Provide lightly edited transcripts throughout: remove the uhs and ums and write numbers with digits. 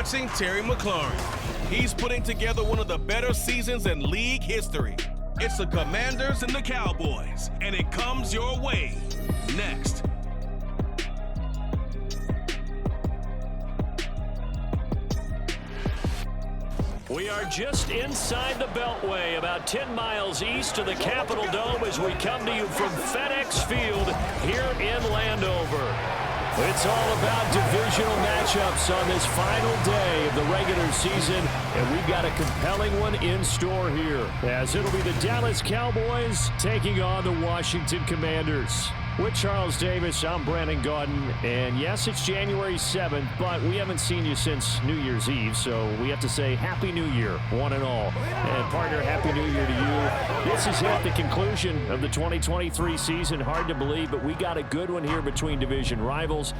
watching Terry McLaurin. He's putting together one of the better seasons in league history. It's the Commanders and the Cowboys, and it comes your way next. We are just inside the Beltway, about 10 miles east of the Capitol Dome as we come to you from FedEx Field here in Landover. It's all about divisional matchups on this final day of the regular season, and we've got a compelling one in store here, as it'll be the Dallas Cowboys taking on the Washington Commanders. With Charles Davis, I'm Brandon Gaudin, and yes, it's January 7th, but we haven't seen you since New Year's Eve, so we have to say Happy New Year, one and all. And partner, Happy New Year to you. This is at the conclusion of the 2023 season. Hard to believe, but we got a good one here between division rivals.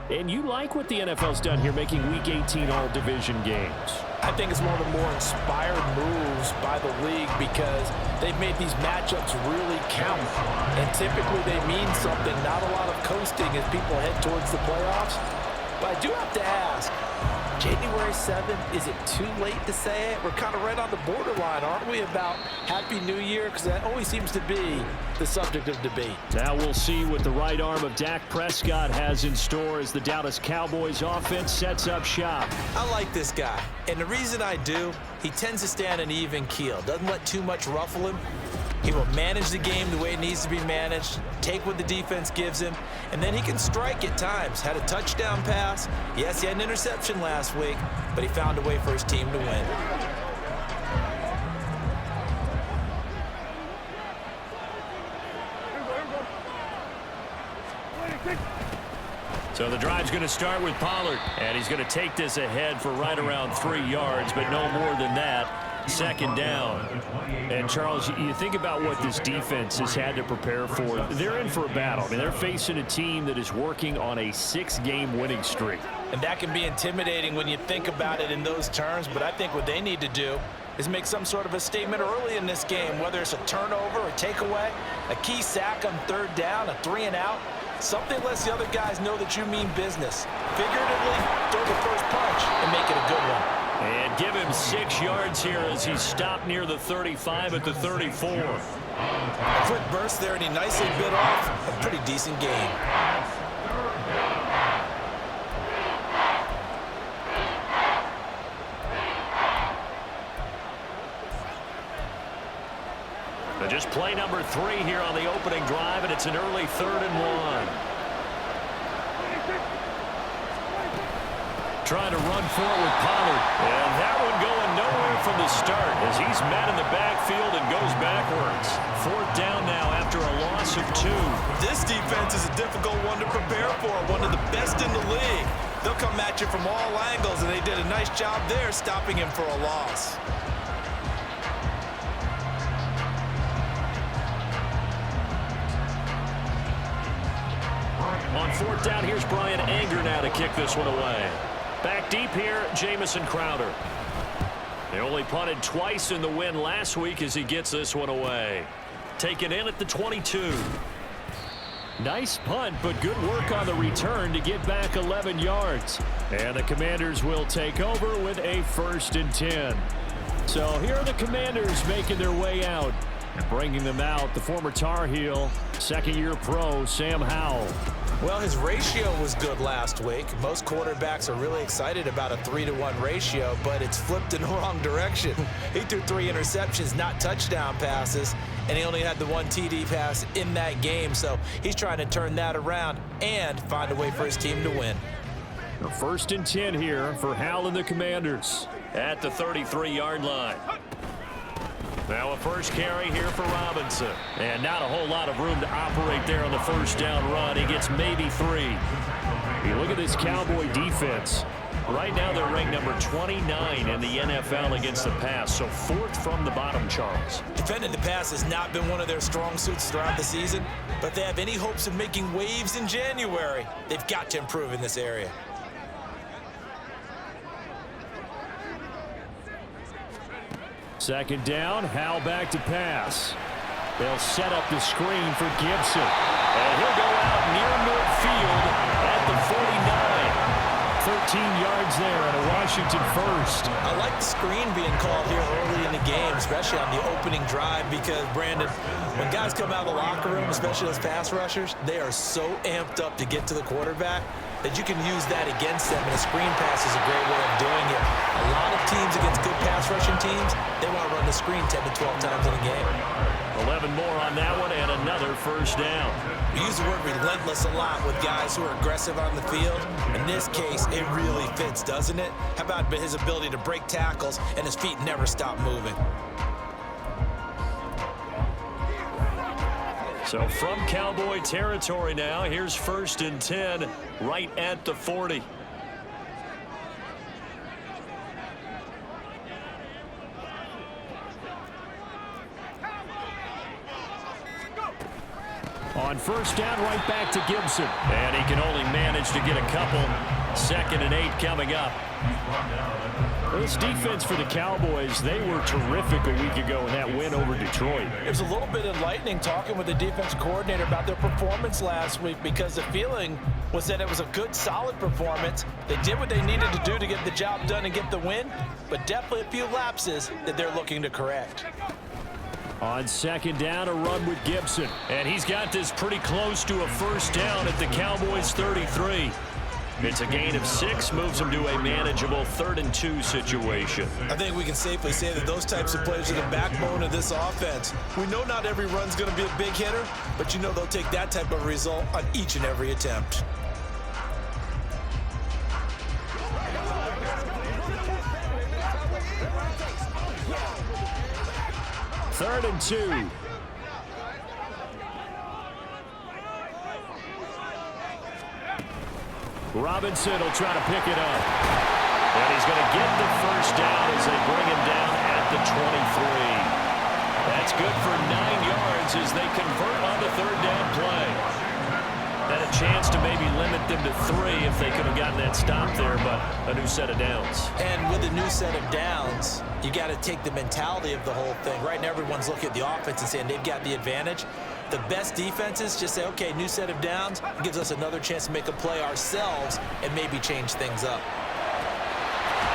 And you like what the NFL's done here, making Week 18 all-division games. I think it's one of the more inspired moves by the league because they've made these matchups really count. And typically they mean something, not a lot of coasting as people head towards the playoffs. But I do have to ask, January 7th, is it too late to say it? We're kind of right on the borderline, aren't we, about Happy New Year? Because that always seems to be the subject of debate. Now we'll see what the right arm of Dak Prescott has in store as the Dallas Cowboys offense sets up shop. I like this guy, and the reason I do, he tends to stay on an even keel, doesn't let too much ruffle him. He will manage the game the way it needs to be managed, take what the defense gives him, and then he can strike at times. Had a touchdown pass. Yes, he had an interception last week, but he found a way for his team to win. So the drive's going to start with Pollard, and he's going to take this ahead for right around 3 yards, but no more than that. Second down. And Charles, you think about what this defense has had to prepare for. They're in for a battle. I mean, they're facing a team that is working on a 6-game winning streak. And that can be intimidating when you think about it in those terms, but I think what they need to do is make some sort of a statement early in this game, whether it's a turnover, a takeaway, a key sack on third down, a 3-and-out. Something lets the other guys know that you mean business. Figuratively, throw the first punch and make it a good one. And give him 6 yards here as he's stopped near the 35 at the 34. A quick burst there, and he nicely bit off a pretty decent game. But just play number 3 here on the opening drive, and it's an early 3rd and 1. Trying to run for it with Pollard. And that one going nowhere from the start as he's met in the backfield and goes backwards. 4th down now after a loss of 2. This defense is a difficult one to prepare for, one of the best in the league. They'll come at you from all angles, and they did a nice job there stopping him for a loss. On 4th down, here's Brian Anger now to kick this one away. Back deep here, Jamison Crowder. They only punted twice in the win last week as he gets this one away. Taken in at the 22. Nice punt, but good work on the return to get back 11 yards. And the Commanders will take over with a 1st and 10. So here are the Commanders making their way out. And bringing them out, the former Tar Heel, second-year pro, Sam Howell. Well, his ratio was good last week. Most quarterbacks are really excited about a 3-to-1 ratio, but it's flipped in the wrong direction. He threw 3 interceptions, not touchdown passes, and he only had the 1 TD pass in that game. So he's trying to turn that around and find a way for his team to win. The 1st and 10 here for Howell and the Commanders at the 33-yard line. Now a first carry here for Robinson. And not a whole lot of room to operate there on the 1st down run. He gets maybe 3. You look at this Cowboy defense. Right now they're ranked number 29 in the NFL against the pass. So 4th from the bottom, Charles. Defending the pass has not been one of their strong suits throughout the season. But if they have any hopes of making waves in January, they've got to improve in this area. Second down, Howell back to pass. They'll set up the screen for Gibson. And he'll go out near midfield at the 49. 13 yards there and a Washington first. I like the screen being called here early in the game, especially on the opening drive, because, Brandon, when guys come out of the locker room, especially those pass rushers, they are so amped up to get to the quarterback that you can use that against them, and a screen pass is a great way of doing it. A lot of teams against good pass rushing teams, they want to run the screen 10 to 12 times in a game. 11 more on that one, and another first down. We use the word relentless a lot with guys who are aggressive on the field. In this case, it really fits, doesn't it? How about his ability to break tackles and his feet never stop moving? So from Cowboy territory now, here's 1st and 10 right at the 40. On 1st down, right back to Gibson. And he can only manage to get a couple. 2nd and 8 coming up. This defense for the Cowboys, they were terrific a week ago in that win over Detroit. It was a little bit enlightening talking with the defense coordinator about their performance last week, because the feeling was that it was a good, solid performance. They did what they needed to do to get the job done and get the win, but definitely a few lapses that they're looking to correct. On 2nd down, a run with Gibson. And he's got this pretty close to a 1st down at the Cowboys' 33. It's a gain of 6, moves them to a manageable 3rd and 2 situation. I think we can safely say that those types of players are the backbone of this offense. We know not every run's going to be a big hitter, but you know they'll take that type of result on each and every attempt. Third and 2. Robinson will try to pick it up. And he's going to get the 1st down as they bring him down at the 23. That's good for 9 yards as they convert on the 3rd down play. Had a chance to maybe limit them to 3 if they could have gotten that stop there, but a new set of downs. And with a new set of downs, you got to take the mentality of the whole thing. Right now, everyone's looking at the offense and saying they've got the advantage. The best defenses just say, okay, new set of downs. It gives us another chance to make a play ourselves and maybe change things up.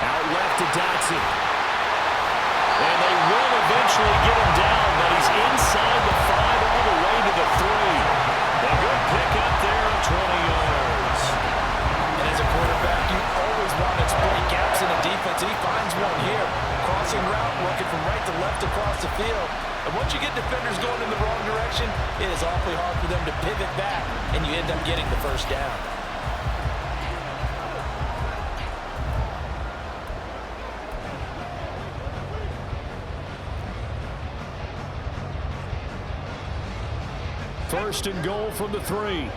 Out left to Dotson. And they will eventually get him down, but he's inside the 5 all the way to the 3. A good pickup there of 20 yards. And as a quarterback, you always want to exploit gaps in the defense, and he finds one here. Crossing route, working from right to left across the field. And once you get defenders going in the wrong direction, it is awfully hard for them to pivot back, and you end up getting the 1st down. First and goal from the 3.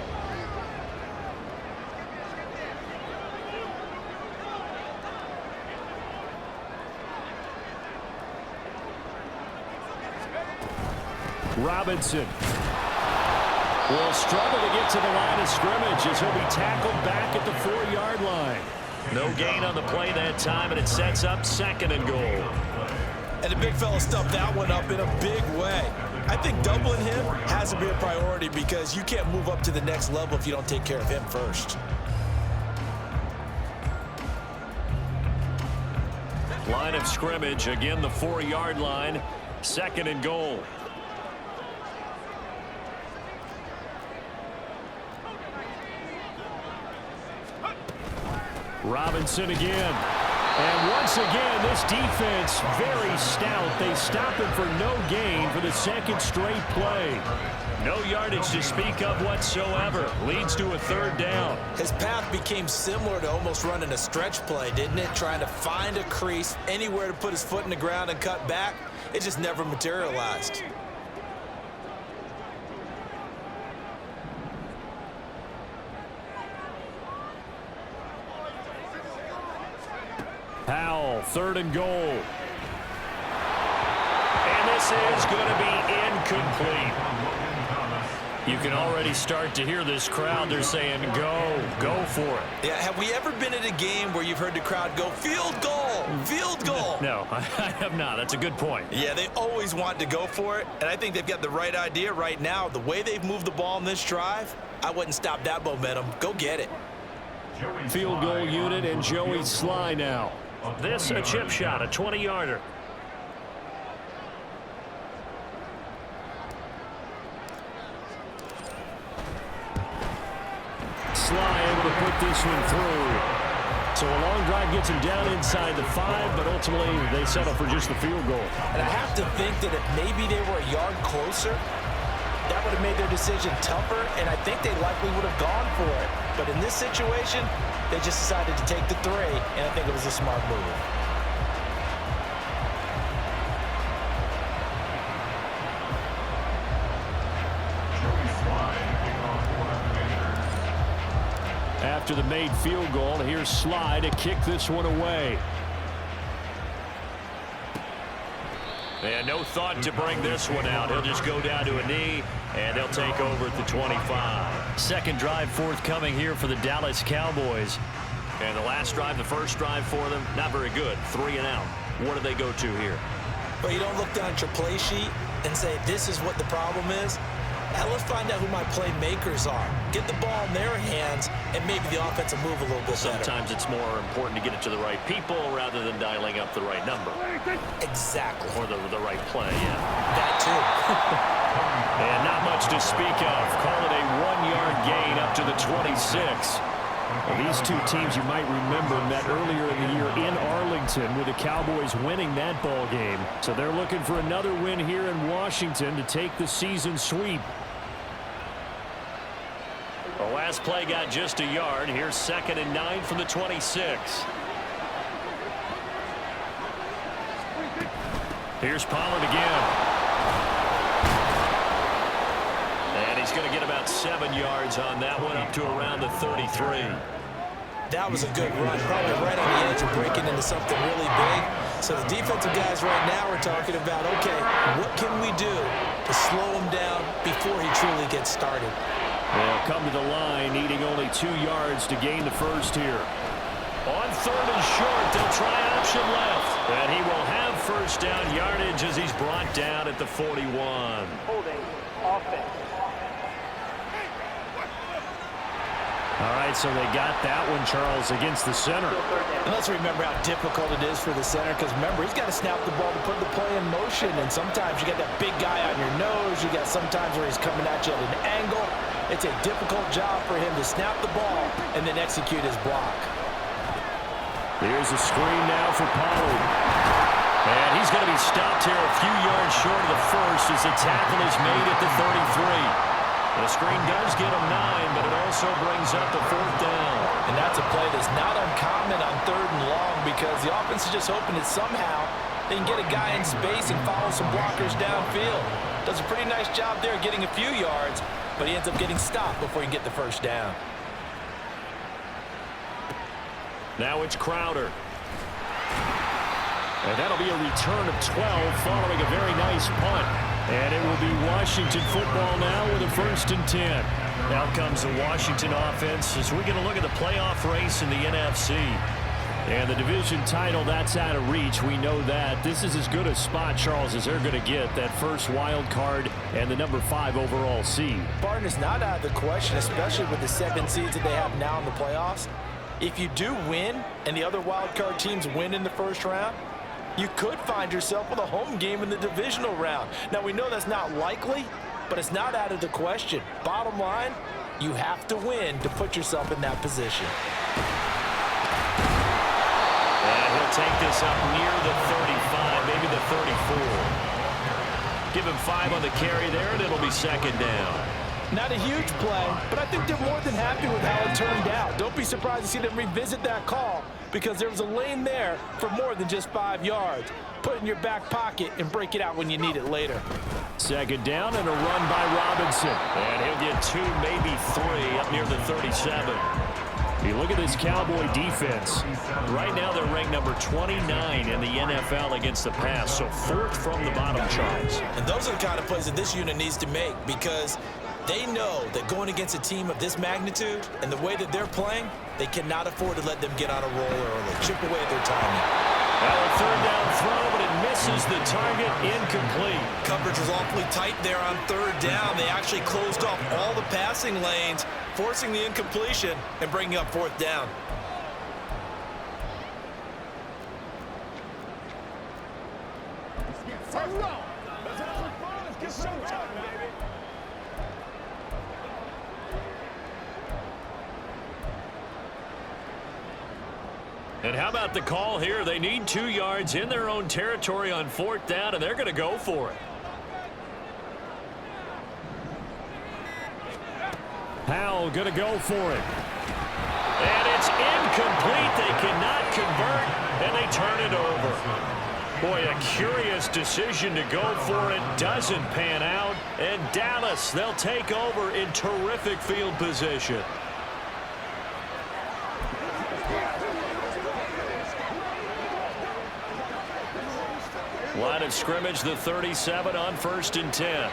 Robinson will struggle to get to the line of scrimmage as he'll be tackled back at the 4-yard line. No gain on the play that time, and it sets up 2nd and goal. And the big fella stuffed that one up in a big way. I think doubling him has to be a priority, because you can't move up to the next level if you don't take care of him first. Line of scrimmage, again the 4-yard line, 2nd and goal. Robinson again. And once again, this defense very stout. They stop him for no gain for the 2nd straight play. No yardage to speak of whatsoever. Leads to a 3rd down. His path became similar to almost running a stretch play, didn't it? Trying to find a crease, anywhere to put his foot in the ground and cut back. It just never materialized. Powell, 3rd and goal. And this is going to be incomplete. You can already start to hear this crowd. They're saying, go for it. Yeah, have we ever been at a game where you've heard the crowd go, field goal, field goal? No, I have not. That's a good point. Yeah, they always want to go for it, and I think they've got the right idea right now. The way they've moved the ball in this drive, I wouldn't stop that momentum. Go get it. Field goal unit and Joey Sly now. This a chip shot, a 20-yarder. Sly able to put this one through. So a long drive gets him down inside the 5, but ultimately they settle for just the field goal. And I have to think that if maybe they were a yard closer, that would have made their decision tougher, and I think they likely would have gone for it. But in this situation, they just decided to take the 3, and I think it was a smart move. After the made field goal, here's Sly to kick this one away. And no thought to bring this one out. He'll just go down to a knee, and they'll take over at the 25. Second drive forthcoming here for the Dallas Cowboys. And the last drive, the first drive for them, not very good. 3 and out. What do they go to here? But you don't look down at your play sheet and say, this is what the problem is. Now let's find out who my playmakers are. Get the ball in their hands, and maybe the offense will move a little bit better. Sometimes it's more important to get it to the right people rather than dialing up the right number. Exactly. Or the right play, yeah. That too. And not much to speak of. Call it a 1-yard gain up to the 26. Well, these two teams, you might remember, met earlier in the year in Arlington with the Cowboys winning that ball game. So they're looking for another win here in Washington to take the season sweep. The last play got just a yard. Here's 2nd and 9 from the 26. Here's Pollard again. And he's going to get about 7 yards on that one, up to around the 33. That was a good run, probably right on the edge of breaking into something really big. So the defensive guys right now are talking about, okay, what can we do to slow him down before he truly gets started? They'll come to the line, needing only 2 yards to gain the first here. On 3rd and short, they'll try option left. And he will have first down yardage as he's brought down at the 41. Holding offense. All right, so they got that one, Charles, against the center. And let's remember how difficult it is for the center, because remember, he's got to snap the ball to put the play in motion, and sometimes you got that big guy on your nose. You got sometimes where he's coming at you at an angle. It's a difficult job for him to snap the ball and then execute his block. Here's a screen now for Pollard. And he's going to be stopped here a few yards short of the first as the tackle is made at the 33. The screen does get him 9, but it also brings up the 4th down. And that's a play that's not uncommon on 3rd and long, because the offense is just hoping that somehow they can get a guy in space and follow some blockers downfield. Does a pretty nice job there getting a few yards, but he ends up getting stopped before he can get the first down. Now it's Crowder. And that'll be a return of 12 following a very nice punt. And it will be Washington football now with a 1st and 10. Now comes the Washington offense as we're going to look at the playoff race in the NFC. And the division title, that's out of reach. We know that. This is as good a spot, Charles, as they're going to get. That first wild card and the number 5 overall seed. Barton is not out of the question, especially with the 7 seeds that they have now in the playoffs. If you do win and the other wild card teams win in the first round, you could find yourself with a home game in the divisional round. Now, we know that's not likely, but it's not out of the question. Bottom line, you have to win to put yourself in that position. And he'll take this up near the 35, maybe the 34. Give him 5 on the carry there, and it'll be 2nd down. Not a huge play, but I think they're more than happy with how it turned out. Don't be surprised to see them revisit that call, because there was a lane there for more than just 5 yards. Put it in your back pocket and break it out when you need it later. 2nd down and a run by Robinson. And he'll get 2, maybe 3 up near the 37. You look at this Cowboy defense. Right now they're ranked number 29 in the NFL against the pass, so 4th from the bottom, Charles. And those are the kind of plays that this unit needs to make, because they know that going against a team of this magnitude and the way that they're playing, they cannot afford to let them get on a roll early. Chip away at their timing. Well, a 3rd down throw, but it misses the target, incomplete. Coverage was awfully tight there on 3rd down. They actually closed off all the passing lanes, forcing the incompletion and bringing up 4th down. And how about the call here? They need 2 yards in their own territory on 4th down, and they're going to go for it. Powell going to go for it. And it's incomplete. They cannot convert, and they turn it over. Boy, a curious decision to go for it. Doesn't pan out. And Dallas, they'll take over in terrific field position. Line of scrimmage, the 37 on 1st and 10.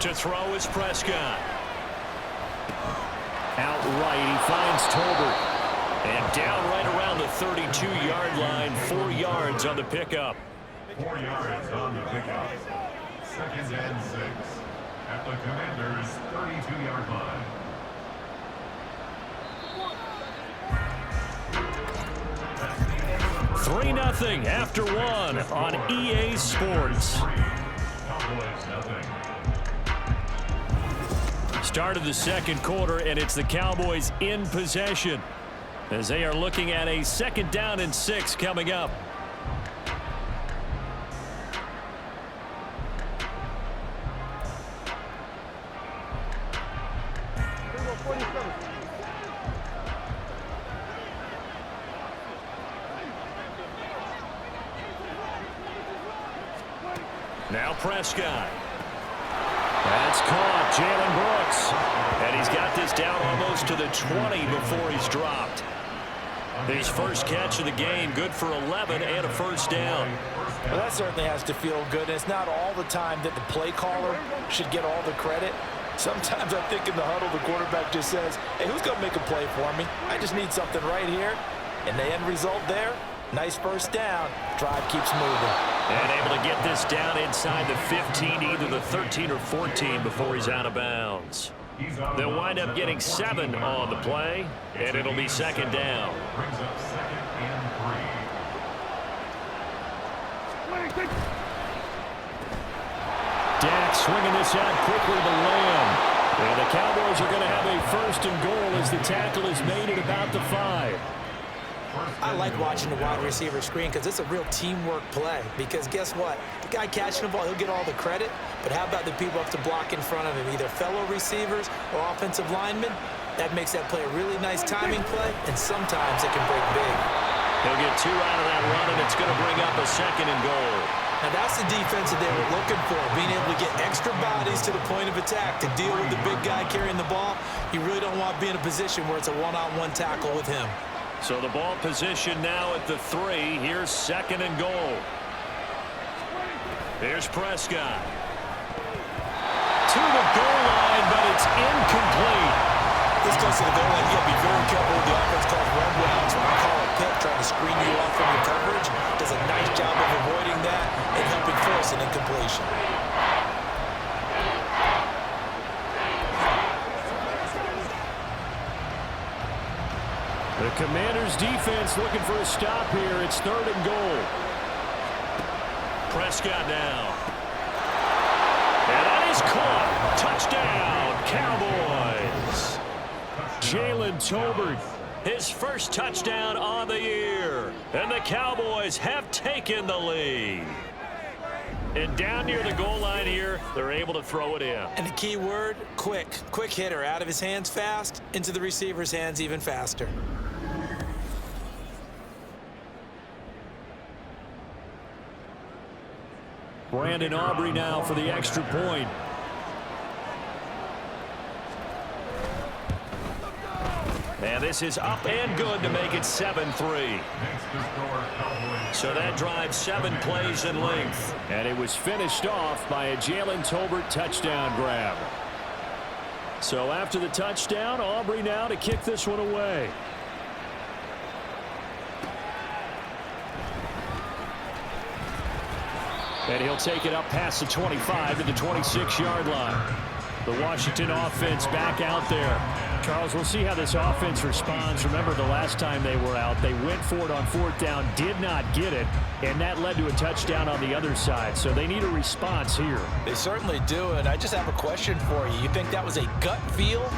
To throw is Prescott. Outright, he finds Tolbert. And down right around the 32-yard line, 4 yards on the pickup. 4 yards on the pickup. 2nd and 6 at the Commanders' 32-yard line. Three 3-0 after 1 on EA Sports. Start of the 2nd quarter, and it's the Cowboys in possession as they are looking at a 2nd down and 6 coming up. Now Prescott. That's caught. Jalen Brooks. And he's got this down almost to the 20 before he's dropped. His first catch of the game, good for 11 and a 1st down. Well, that certainly has to feel good. It's not all the time that the play caller should get all the credit. Sometimes I think in the huddle, the quarterback just says, hey, who's going to make a play for me? I just need something right here. And the end result there, nice 1st down. Drive keeps moving. And able to get this down inside the 15, either the 13 or 14 before he's out of bounds. They'll wind up getting 7 on the play, and it'll be 2nd down. Brings up 2nd and 3. Dak swinging this out quickly to Lamb. And the Cowboys are going to have a 1st and goal as the tackle is made at about the 5. I like watching the wide receiver screen because it's a real teamwork play. Because guess what? The guy catching the ball, he'll get all the credit. But how about the people up to block in front of him, either fellow receivers or offensive linemen? That makes that play a really nice timing play, and sometimes it can break big. He'll get 2 out of that run, and it's going to bring up a 2nd and goal. Now that's the defense that they were looking for, being able to get extra bodies to the point of attack to deal with the big guy carrying the ball. You really don't want to be in a position where it's a one-on-one tackle with him. So the ball position now at the 3. Here's 2nd and goal. Here's Prescott. To the goal line, but it's incomplete. This goes to the goal line. You got to be very careful with the offense called run routes. When I call a pick, trying to screen you off from your coverage, does a nice job of avoiding that and helping force an incompletion. The Commanders defense looking for a stop here. It's 3rd and goal. Prescott now. And that is caught. Touchdown, Cowboys. Jalen Tolbert, his first touchdown on the year. And the Cowboys have taken the lead. And down near the goal line here, they're able to throw it in. And the key word, quick. Quick hitter. Out of his hands fast, into the receiver's hands even faster. Brandon Aubrey now for the extra point. And this is up and good to make it 7-3. So that drives 7 plays in length. And it was finished off by a Jalen Tolbert touchdown grab. So after the touchdown, Aubrey now to kick this one away. And he'll take it up past the 25 to the 26-yard line. The Washington offense back out there. Charles, we'll see how this offense responds. Remember, the last time they were out, they went for it on 4th down, did not get it, and that led to a touchdown on the other side. So they need a response here. They certainly do, and I just have a question for you. You think that was a gut feel,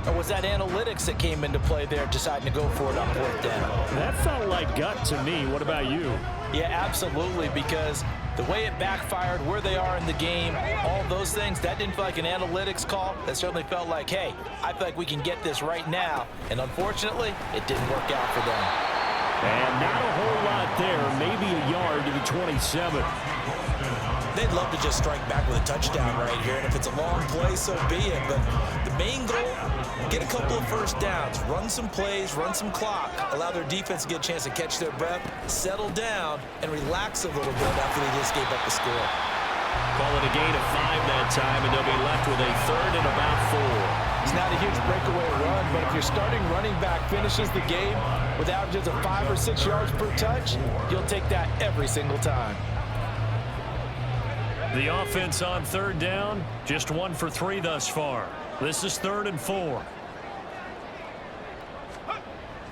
or was that analytics that came into play there deciding to go for it on 4th down? That felt like gut to me. What about you? Yeah, absolutely, because the way it backfired, where they are in the game, all those things, that didn't feel like an analytics call. That certainly felt like, hey, I feel like we can get this right now. And unfortunately, it didn't work out for them. And not a whole lot there, maybe a yard to the 27. They'd love to just strike back with a touchdown right here, and if it's a long play, so be it. But the main goal, get a couple of first downs, run some plays, run some clock, allow their defense to get a chance to catch their breath, settle down, and relax a little bit after they just gave up the score. Call it a gain of 5 that time, and they'll be left with a 3rd and about 4. It's not a huge breakaway run, but if your starting running back finishes the game with averages of 5 or 6 yards per touch, you'll take that every single time. The offense on 3rd down, just 1 for 3 thus far. This is 3rd and 4.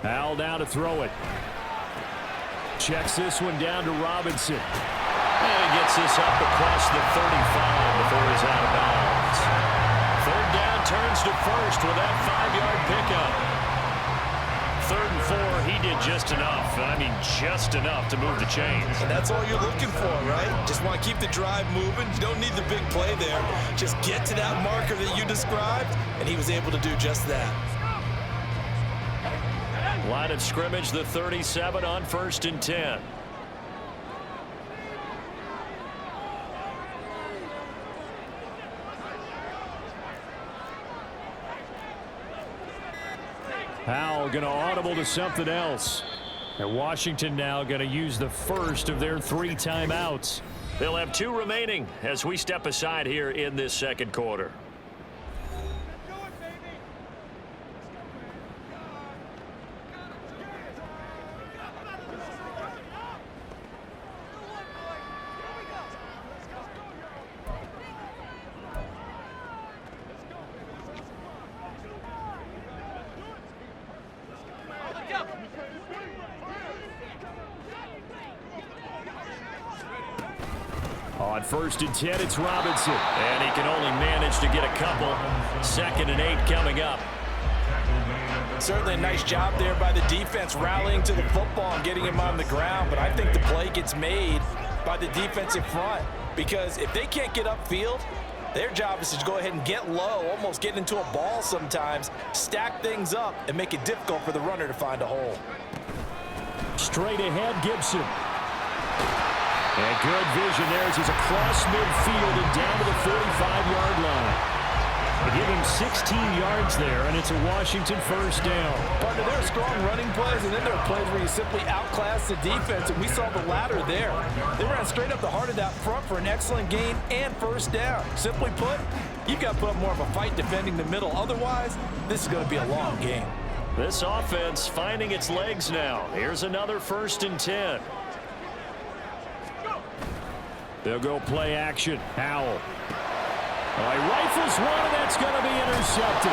Howell now to throw it. Checks this one down to Robinson. And he gets this up across the 35 before he's out of bounds. 3rd down turns to 1st with that 5-yard pickup. 3rd and 4, he did just enough. I mean, just enough to move the chains. And that's all you're looking for, right? Just want to keep the drive moving. You don't need the big play there. Just get to that marker that you described, and he was able to do just that. Line of scrimmage, the 37 on 1st and 10. Howell going to audible to something else. And Washington now going to use the first of their 3 timeouts. They'll have 2 remaining as we step aside here in this 2nd quarter. On 1st and 10, it's Robinson. And he can only manage to get a couple. 2nd and 8 coming up. Certainly a nice job there by the defense rallying to the football and getting him on the ground. But I think the play gets made by the defensive front. Because if they can't get upfield, their job is to go ahead and get low, almost get into a ball sometimes, stack things up, and make it difficult for the runner to find a hole. Straight ahead, Gibson. And good vision there as he's across midfield and down to the 45-yard line. They give him 16 yards there, and it's a Washington 1st down. Partner, there are strong running plays, and then there are plays where you simply outclass the defense, and we saw the latter there. They ran straight up the heart of that front for an excellent gain and 1st down. Simply put, you've got to put up more of a fight defending the middle. Otherwise, this is going to be a long game. This offense finding its legs now. Here's another 1st and 10. They'll go play action. Howell. He rifles one, and that's going to be intercepted.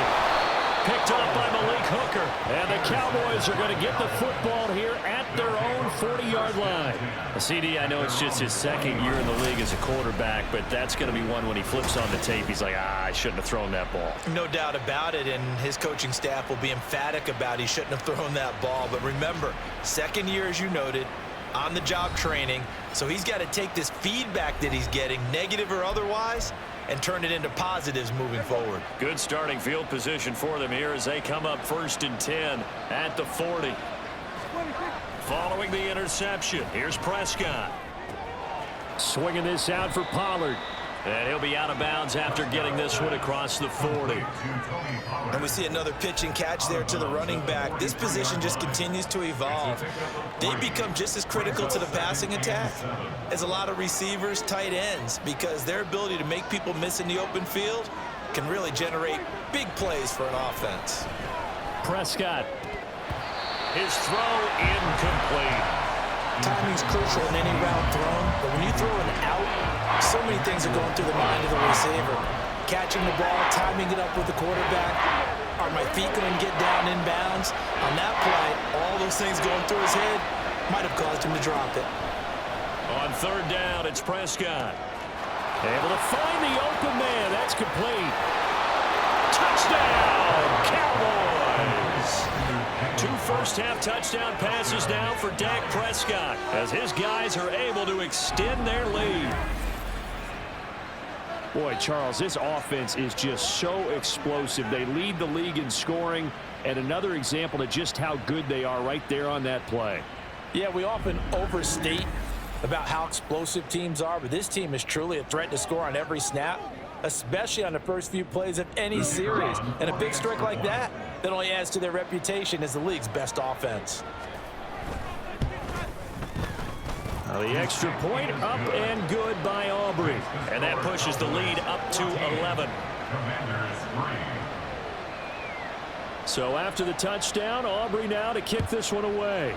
Picked up by Malik Hooker. And the Cowboys are going to get the football here at their own 40-yard line. CD, I know it's just his 2nd year in the league as a quarterback, but that's going to be one when he flips on the tape. He's like, I shouldn't have thrown that ball. No doubt about it, and his coaching staff will be emphatic about he shouldn't have thrown that ball. But remember, 2nd year, as you noted, on-the-job training, so he's got to take this feedback that he's getting, negative or otherwise, and turn it into positives moving forward. Good starting field position for them here as they come up 1st and 10 at the 40. Following the interception, here's Prescott. Swinging this out for Pollard. And he'll be out of bounds after getting this one across the 40. And we see another pitch and catch there to the running back. This position just continues to evolve. They become just as critical to the passing attack as a lot of receivers, tight ends, because their ability to make people miss in the open field can really generate big plays for an offense. Prescott. His throw incomplete. Timing's crucial in any route thrown, but when you throw an out, so many things are going through the mind of the receiver. Catching the ball, timing it up with the quarterback. Are my feet going to get down inbounds? On that play, all those things going through his head might have caused him to drop it. On third down, it's Prescott. Able to find the open man. That's complete. Touchdown, Cowboys! 2 first-half touchdown passes now for Dak Prescott as his guys are able to extend their lead. Boy, Charles, this offense is just so explosive. They lead the league in scoring, and another example of just how good they are right there on that play. Yeah, we often overstate about how explosive teams are, but this team is truly a threat to score on every snap, especially on the first few plays of any series. And a big strike like that only adds to their reputation as the league's best offense. The extra point up and good by Aubrey. And that pushes the lead up to 11. So after the touchdown, Aubrey now to kick this one away.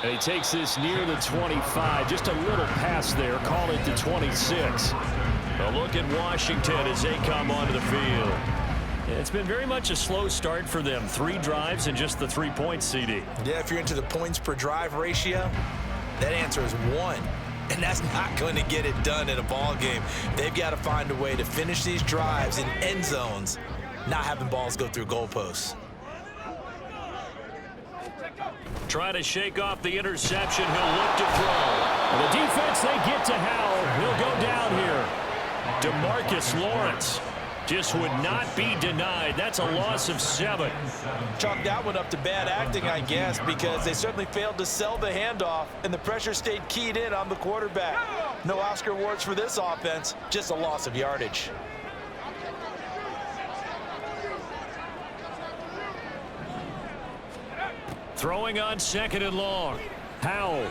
And he takes this near the 25. Just a little pass there. Call it the 26. A look at Washington as they come onto the field. It's been very much a slow start for them. 3 drives and just the 3 points, CD. Yeah, if you're into the points per drive ratio, that answer is 1. And that's not going to get it done in a ball game. They've got to find a way to finish these drives in end zones, not having balls go through goalposts. Try to shake off the interception. He'll look to throw. And the defense, they get to Howell. He'll go down here. DeMarcus Lawrence just would not be denied. That's a loss of 7. Chalk that one up to bad acting, I guess, because they certainly failed to sell the handoff, and the pressure stayed keyed in on the quarterback. No Oscar awards for this offense, just a loss of yardage. Throwing on 2nd and long. Howell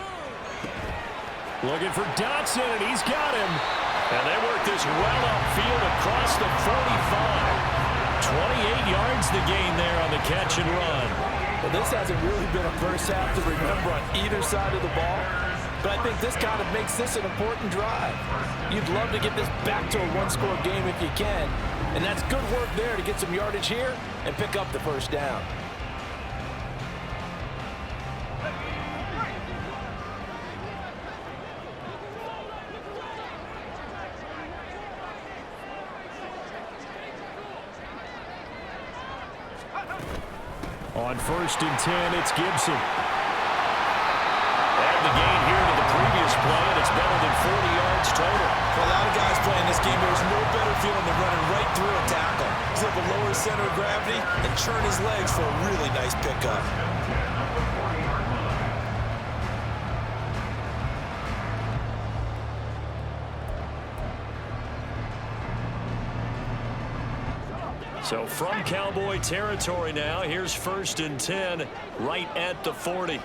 looking for Dotson, and he's got him. And they work this well upfield across the 45. 28 yards the gain there on the catch and run. Well, this hasn't really been a first half to remember on either side of the ball, but I think this kind of makes this an important drive. You'd love to get this back to a 1-score game if you can, and that's good work there to get some yardage here and pick up the first down. On 1st and 10, it's Gibson. Add the gain here to the previous play, and it's better than 40 yards total. For a lot of guys playing this game, there's no better feeling than running right through a tackle. He's able to lower his center of gravity and churn his legs for a really nice pickup. So from Cowboy territory now, here's 1st and 10 right at the 40.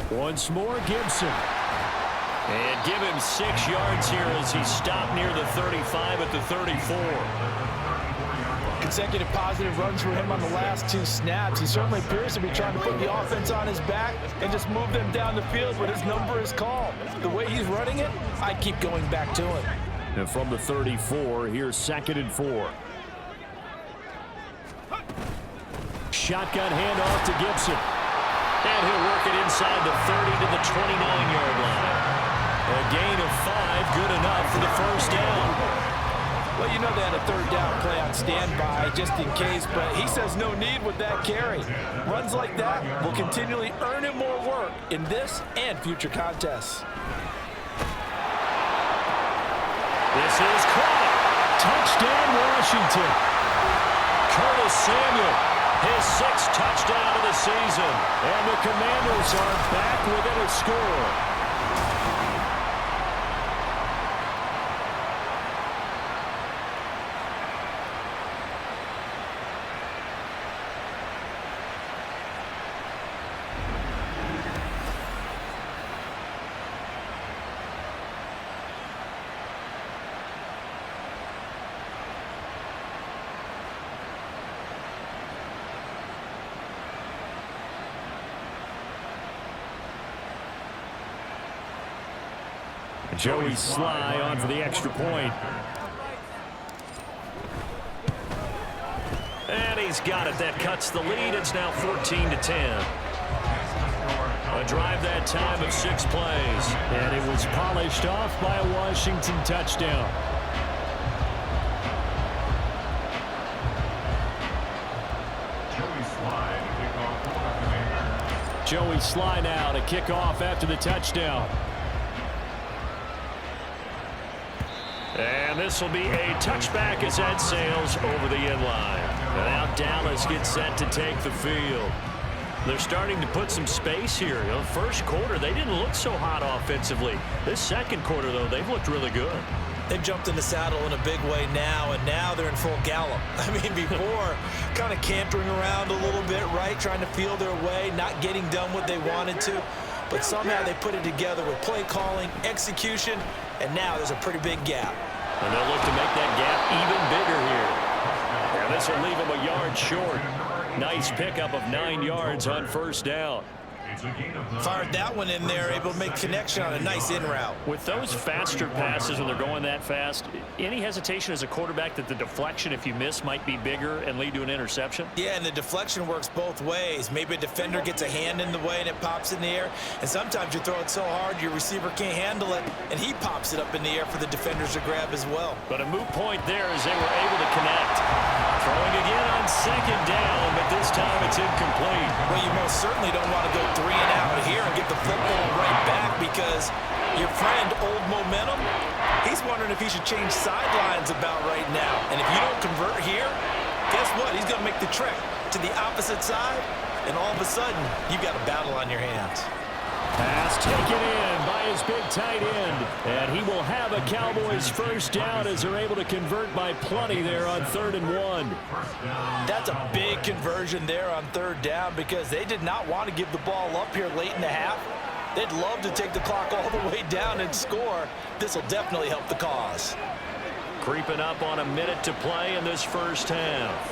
Once more, Gibson. And give him 6 yards here as he stopped near the 35 at the 34. Consecutive positive runs for him on the last 2 snaps. He certainly appears to be trying to put the offense on his back and just move them down the field, but his number is called. The way he's running it, I keep going back to him. And from the 34, here's 2nd and 4. Shotgun handoff to Gibson. And he'll work it inside the 30 to the 29-yard line. A gain of 5, good enough for the first down. Well, you know they had a 3rd down play on standby just in case, but he says no need with that carry. Runs like that will continually earn him more work in this and future contests. This is caught. Touchdown, Washington. Curtis Samuel, his 6th touchdown of the season. And the Commanders are back within a score. Joey Sly on for the extra point. And he's got it. That cuts the lead. It's now 14-10. A drive that time of 6 plays. And it was polished off by a Washington touchdown. Joey Sly now to kick off after the touchdown. And this will be a touchback as that sails over the end line. And now Dallas gets set to take the field. They're starting to put some space here. You know, first quarter, they didn't look so hot offensively. This second quarter, though, they've looked really good. They've jumped in the saddle in a big way now, and now they're in full gallop. I mean, before, kind of cantering around a little bit, right, trying to feel their way, not getting done what they wanted to. But somehow they put it together with play calling, execution, and now there's a pretty big gap. And they'll look to make that gap even bigger here. And this will leave them a yard short. Nice pickup of 9 yards on first down. Fired that one in there, able to make connection on a nice in route. With those faster passes when they're going that fast, any hesitation as a quarterback that the deflection, if you miss, might be bigger and lead to an interception? Yeah, and the deflection works both ways. Maybe a defender gets a hand in the way and it pops in the air, and sometimes you throw it so hard your receiver can't handle it, and he pops it up in the air for the defenders to grab as well. But a moot point there as they were able to connect. Throwing again on second down, but this time it's incomplete. Well, you most certainly don't want to go 3 and out here and get the football right back, because your friend, Old Momentum, he's wondering if he should change sidelines about right now. And if you don't convert here, guess what? He's going to make the trek to the opposite side, and all of a sudden, you've got a battle on your hands. Pass taken in by his big tight end. And he will have a Cowboys first down as they're able to convert by plenty there on 3rd and 1. That's a big conversion there on 3rd down, because they did not want to give the ball up here late in the half. They'd love to take the clock all the way down and score. This will definitely help the cause. Creeping up on a minute to play in this first half.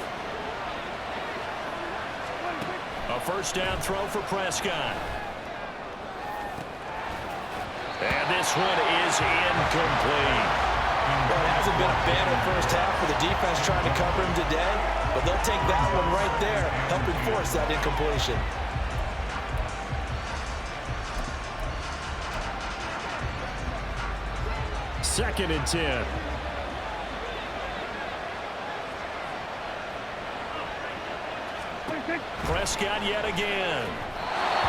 A first down throw for Prescott. And this one is incomplete. Well, it hasn't been a bad first half for the defense trying to cover him today, but they'll take that one right there, helping force that incompletion. Second and 10. Prescott yet again.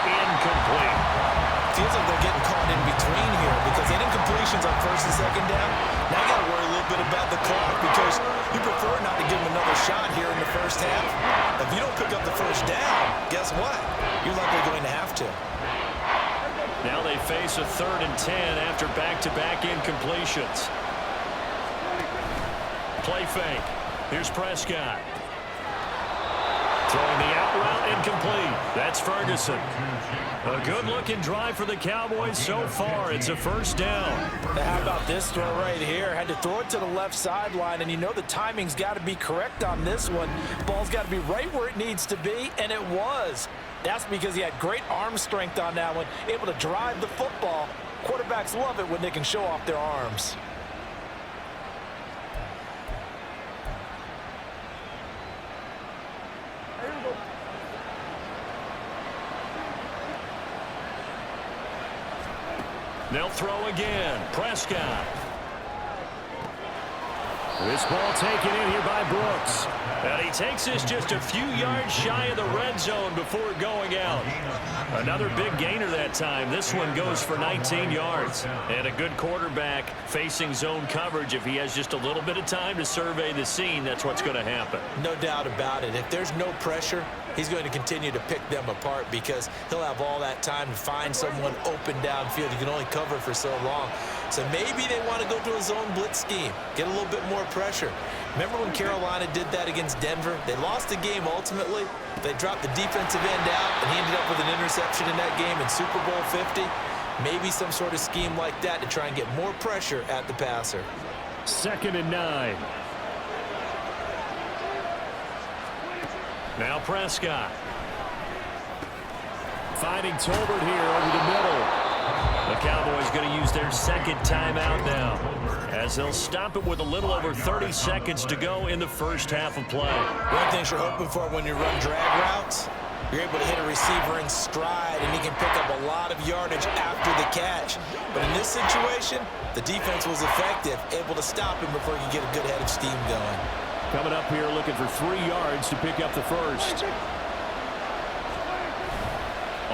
Incomplete. Feels like they're getting caught in between here, because they didn't completions on 1st and 2nd down. Now you got to worry a little bit about the clock, because you prefer not to give them another shot here in the first half. If you don't pick up the first down, guess what? You're likely going to have to. Now they face a 3rd and 10 after back-to-back incompletions. Play fake. Here's Prescott. Throwing the out route, incomplete. That's Ferguson. A good-looking drive for the Cowboys so far. It's a first down. How about this throw right here? Had to throw it to the left sideline, and you know the timing's got to be correct on this one. Ball's got to be right where it needs to be, and it was. That's because he had great arm strength on that one, able to drive the football. Quarterbacks love it when they can show off their arms. They'll throw again. Prescott. This ball taken in here by Brooks. And he takes this just a few yards shy of the red zone before going out. Another big gainer that time. This one goes for 19 yards. And a good quarterback facing zone coverage. If he has just a little bit of time to survey the scene, that's what's going to happen. No doubt about it. If there's no pressure, he's going to continue to pick them apart, because he'll have all that time to find someone open downfield. He can only cover for so long. So maybe they want to go to a zone blitz scheme, get a little bit more pressure. Remember when Carolina did that against Denver? They lost the game ultimately. They dropped the defensive end out, and he ended up with an interception in that game in Super Bowl 50. Maybe some sort of scheme like that to try and get more pressure at the passer. 2nd and 9. Now Prescott. Finding Tolbert here over the middle. The Cowboys going to use their second timeout now, as they'll stop it with a little over 30 seconds to go in the first half of play. One of the things you're hoping for when you run drag routes, you're able to hit a receiver in stride, and he can pick up a lot of yardage after the catch. But in this situation, the defense was effective, able to stop him before he could get a good head of steam going. Coming up here looking for 3 yards to pick up the first.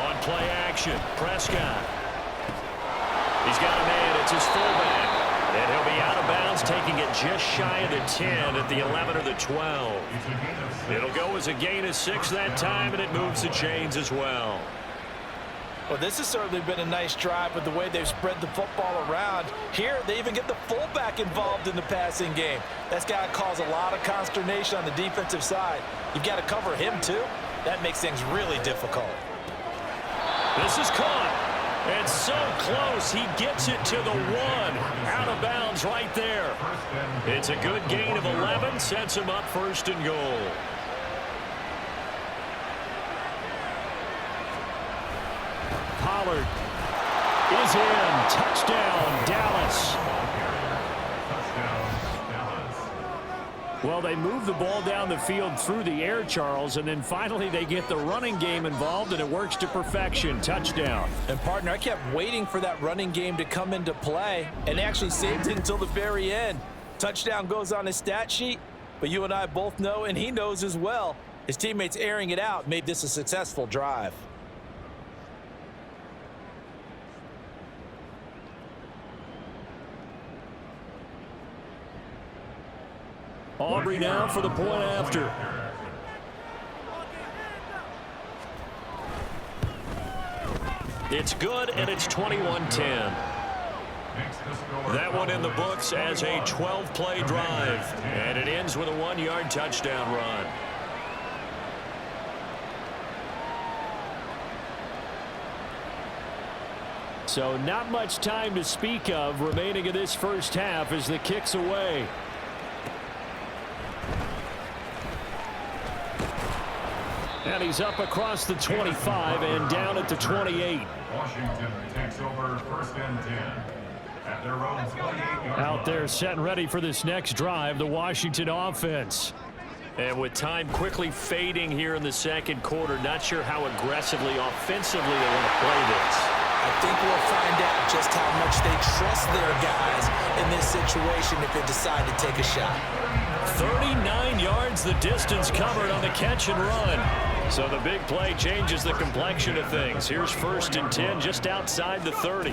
On play action, Prescott. He's got a man. It's his fullback. And he'll be out of bounds, taking it just shy of the 10 at the 11 or the 12. It'll go as a gain of 6 that time, and it moves the chains as well. Well, this has certainly been a nice drive with the way they've spread the football around. Here, they even get the fullback involved in the passing game. That's got to cause a lot of consternation on the defensive side. You've got to cover him, too. That makes things really difficult. This is caught. It's so close. He gets it to the 1. Out of bounds right there. It's a good gain of 11. Sets him up first and goal. Pollard is in. Touchdown, Dallas. Well, they move the ball down the field through the air, Charles, and then finally they get the running game involved, and it works to perfection. Touchdown. And, partner, I kept waiting for that running game to come into play, and actually saved it until the very end. Touchdown goes on his stat sheet, but you and I both know, and he knows as well, his teammates airing it out made this a successful drive. Aubrey now for the point after. It's good, and it's 21-10. That one in the books as a 12-play drive, and it ends with a 1-yard touchdown run. So not much time to speak of remaining in this first half as the kick's away. And he's up across the 25 and down at the 28. Washington takes over first and 10 at their own 28-yard Out there set and ready for this next drive, the Washington offense. And with time quickly fading here in the second quarter, not sure how aggressively, offensively they want to play this. I think we'll find out just how much they trust their guys in this situation if they decide to take a shot. 39 yards the distance covered on the catch and run. So the big play changes the complexion of things. Here's first and 10 just outside the 30.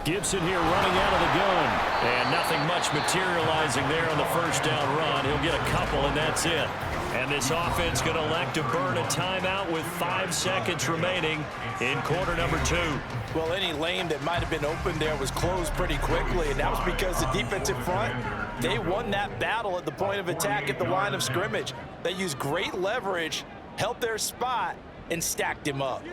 Gibson here running out of the gun. And nothing much materializing there on the first down run. He'll get a couple, and that's it. And this offense going to elect to burn a timeout with 5 seconds remaining in quarter number 2. Well, any lane that might have been open there was closed pretty quickly, and that was because the defensive front, they won that battle at the point of attack at the line of scrimmage. They used great leverage, held their spot, and stacked him up.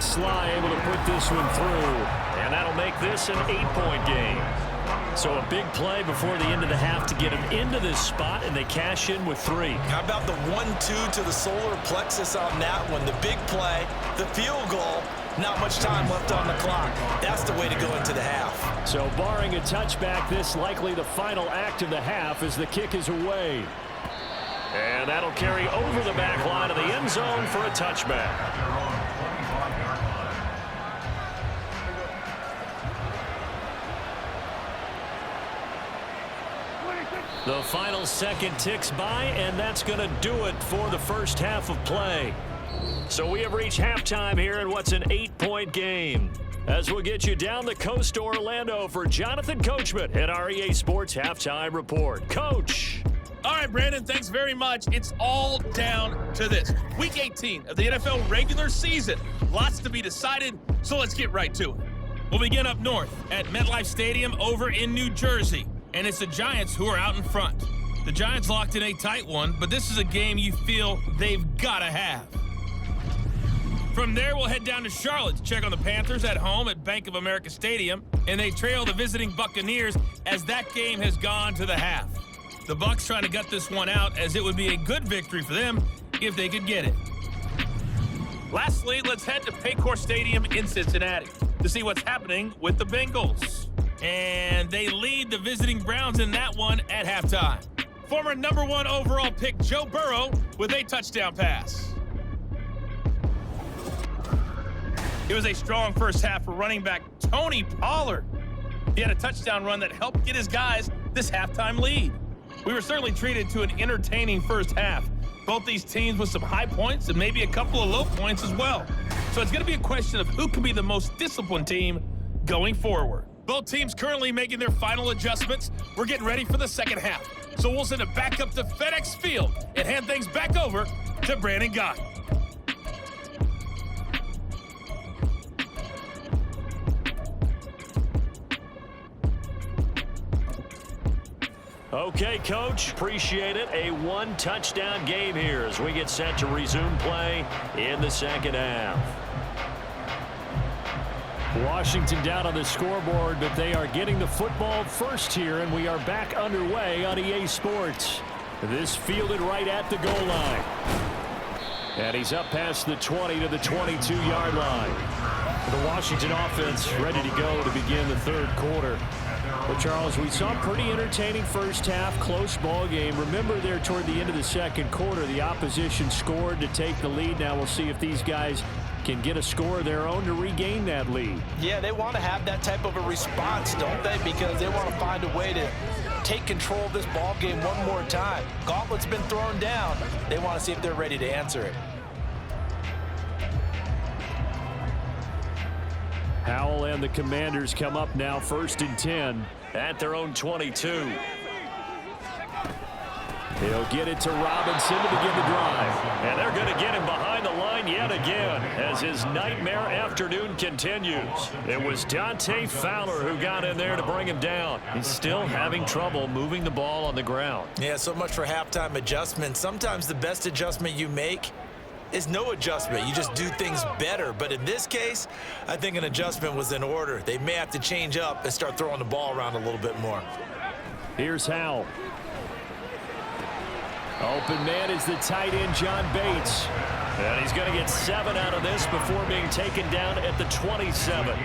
Sly able to put this one through. And that'll make this an 8-point game. So a big play before the end of the half to get him into this spot, and they cash in with 3. How about the 1-2 to the solar plexus on that one? The big play, the field goal, not much time left on the clock. That's the way to go into the half. So barring a touchback, this likely the final act of the half as the kick is away. And that'll carry over the back line of the end zone for a touchback. The final second ticks by, and that's going to do it for the first half of play. So we have reached halftime here in what's an 8-point game. As we'll get you down the coast to Orlando for Jonathan Coachman at our EA Sports Halftime Report. Coach. All right, Brandon, thanks very much. It's all down to this. Week 18 of the NFL regular season. Lots to be decided, so let's get right to it. We'll begin up north at MetLife Stadium over in New Jersey. And it's the Giants who are out in front. The Giants locked in a tight one, but this is a game you feel they've got to have. From there, we'll head down to Charlotte to check on the Panthers at home at Bank of America Stadium, and they trail the visiting Buccaneers as that game has gone to the half. The Bucs trying to gut this one out, as it would be a good victory for them if they could get it. Lastly, let's head to Paycor Stadium in Cincinnati to see what's happening with the Bengals. And they lead the visiting Browns in that one at halftime. Former #1 overall pick Joe Burrow with a touchdown pass. It was a strong first half for running back Tony Pollard. He had a touchdown run that helped get his guys this halftime lead. We were certainly treated to an entertaining first half. Both these teams with some high points and maybe a couple of low points as well. So it's going to be a question of who can be the most disciplined team going forward. Both teams currently making their final adjustments. We're getting ready for the second half. So we'll send it back up to FedEx Field and hand things back over to Brandon Gott. Okay, Coach, appreciate it. A one-touchdown game here as we get set to resume play in the second half. Washington down on the scoreboard, but they are getting the football first here, and we are back underway on EA Sports. This fielded right at the goal line. And he's up past the 20 to the 22-yard line. The Washington offense ready to go to begin the third quarter. Well, Charles, we saw a pretty entertaining first half, close ball game. Remember there toward the end of the second quarter, the opposition scored to take the lead. Now we'll see if these guys can get a score of their own to regain that lead. Yeah, they want to have that type of a response, don't they? Because they want to find a way to take control of this ball game one more time. Gauntlet's been thrown down. They want to see if they're ready to answer it. Howell and the Commanders come up now, 1st and 10. At their own 22. He'll get it to Robinson to begin the drive. And they're going to get him behind the line yet again as his nightmare afternoon continues. It was Dante Fowler who got in there to bring him down. He's still having trouble moving the ball on the ground. Yeah, so much for halftime adjustments. Sometimes the best adjustment you make is no adjustment. You just do things better. But in this case, I think an adjustment was in order. They may have to change up and start throwing the ball around a little bit more. Here's Howell. Open man is the tight end, John Bates. And he's going to get 7 out of this before being taken down at the 27.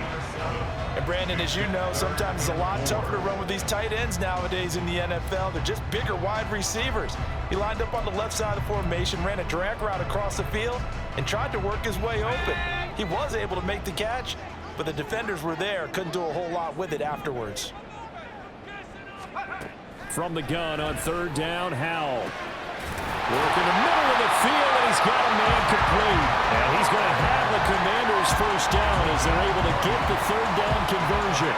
And Brandon, as you know, sometimes it's a lot tougher to run with these tight ends nowadays in the NFL. They're just bigger wide receivers. He lined up on the left side of the formation, ran a drag route across the field, and tried to work his way open. He was able to make the catch, but the defenders were there, couldn't do a whole lot with it afterwards. From the gun on 3rd down, Howell. Work in the middle of the field, and he's got a man complete. And he's going to have the Commanders first down as they're able to get the 3rd down conversion.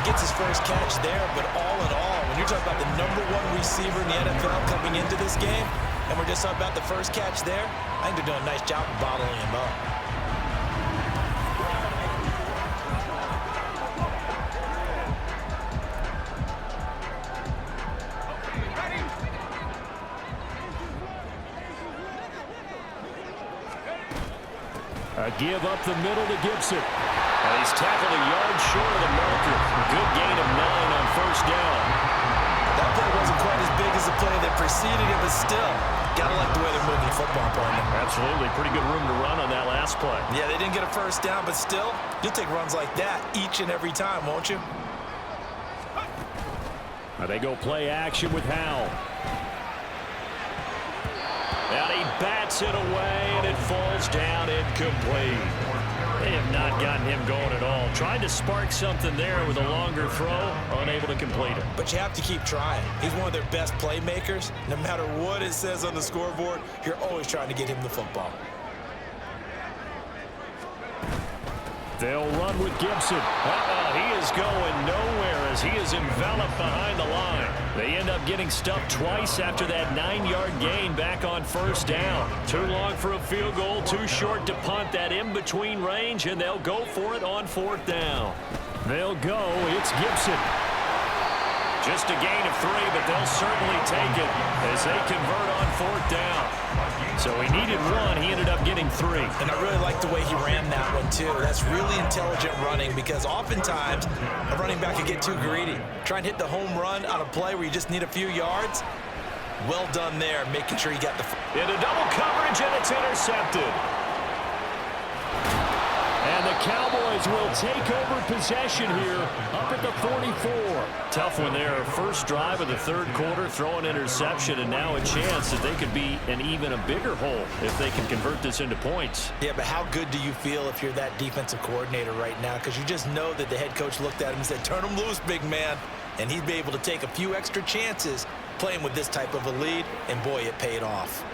He gets his first catch there, but all in all, when you're talking about the #1 receiver in the NFL coming into this game, and we're just talking about the first catch there, I think they're doing a nice job of bottling him up. Give up the middle to Gibson. And he's tackled a yard short of the marker. Good gain of 9 on 1st down. That play wasn't quite as big as the play that preceded it, but still, gotta like the way they're moving the football, partner. Absolutely. Pretty good room to run on that last play. Yeah, they didn't get a first down, but still, you'll take runs like that each and every time, won't you? They go play action with Howell. And he bats it away, and it falls down incomplete. They have not gotten him going at all. Tried to spark something there with a longer throw, unable to complete it. But you have to keep trying. He's one of their best playmakers. No matter what it says on the scoreboard, you're always trying to get him the football. They'll run with Gibson. He is going nowhere as he is enveloped behind the line. They end up getting stuffed twice after that 9-yard gain back on 1st down. Too long for a field goal, too short to punt that in-between range, and they'll go for it on 4th down. They'll go. It's Gibson. Just a gain of 3, but they'll certainly take it as they convert on 4th down. So he needed 1. He ended up getting 3. And I really like the way he ran that one, too. That's really intelligent running because oftentimes a running back can get too greedy. Try and hit the home run on a play where you just need a few yards. Well done there, making sure you got the... Into double coverage, and it's intercepted. Cowboys will take over possession here up at the 44. Tough one there. First drive of the third quarter, throw an interception, and now a chance that they could be in even a bigger hole if they can convert this into points. Yeah, but how good do you feel if you're that defensive coordinator right now? Because you just know that the head coach looked at him and said, turn him loose, big man. And he'd be able to take a few extra chances playing with this type of a lead, and boy, it paid off.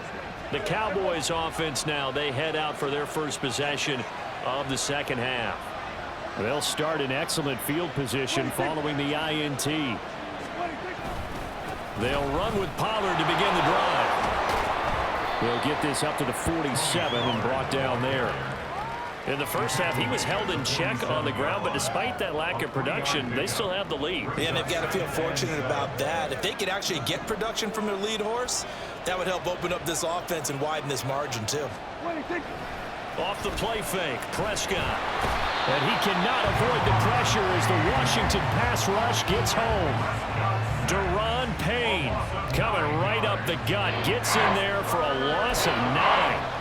The Cowboys offense now, they head out for their first possession of the second half. They'll start in excellent field position following the INT. They'll run with Pollard to begin the drive. They'll get this up to the 47 and brought down there. In the first half, he was held in check on the ground, but despite that lack of production, they still have the lead. Yeah, and they've got to feel fortunate about that. If they could actually get production from their lead horse, that would help open up this offense and widen this margin, too. Off the play fake, Prescott. And he cannot avoid the pressure as the Washington pass rush gets home. Deron Payne coming right up the gut, gets in there for a loss of 9.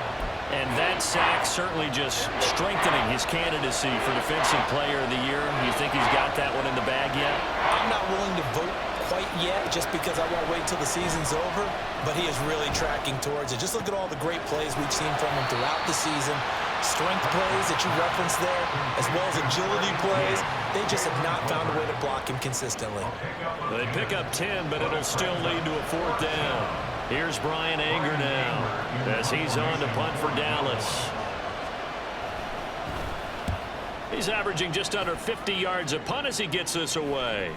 And that sack certainly just strengthening his candidacy for Defensive Player of the Year. You think he's got that one in the bag yet? I'm not willing to vote quite yet just because I won't wait till the season's over, but he is really tracking towards it. Just look at all the great plays we've seen from him throughout the season. Strength plays that you referenced there, as well as agility plays. They just have not found a way to block him consistently. They pick up 10, but it'll still lead to a 4th down. Here's Brian Anger now as he's on to punt for Dallas. He's averaging just under 50 yards a punt as he gets this away.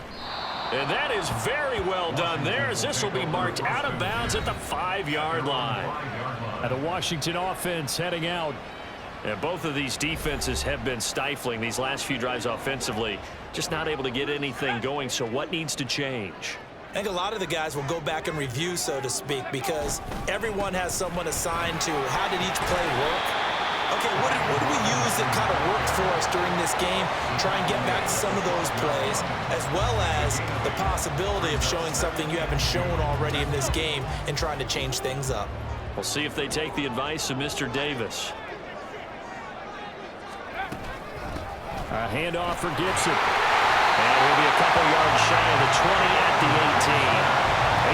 And that is very well done there as this will be marked out of bounds at the 5-yard line. And the Washington offense heading out. And both of these defenses have been stifling these last few drives offensively. Just not able to get anything going, so what needs to change? I think a lot of the guys will go back and review, so to speak, because everyone has someone assigned to how did each play work. Okay, what do we use that kind of worked for us during this game? Try and get back to some of those plays, as well as the possibility of showing something you haven't shown already in this game and trying to change things up. We'll see if they take the advice of Mr. Davis. A handoff for Gibson. And we'll be a couple yards shy of the 20 at the 18.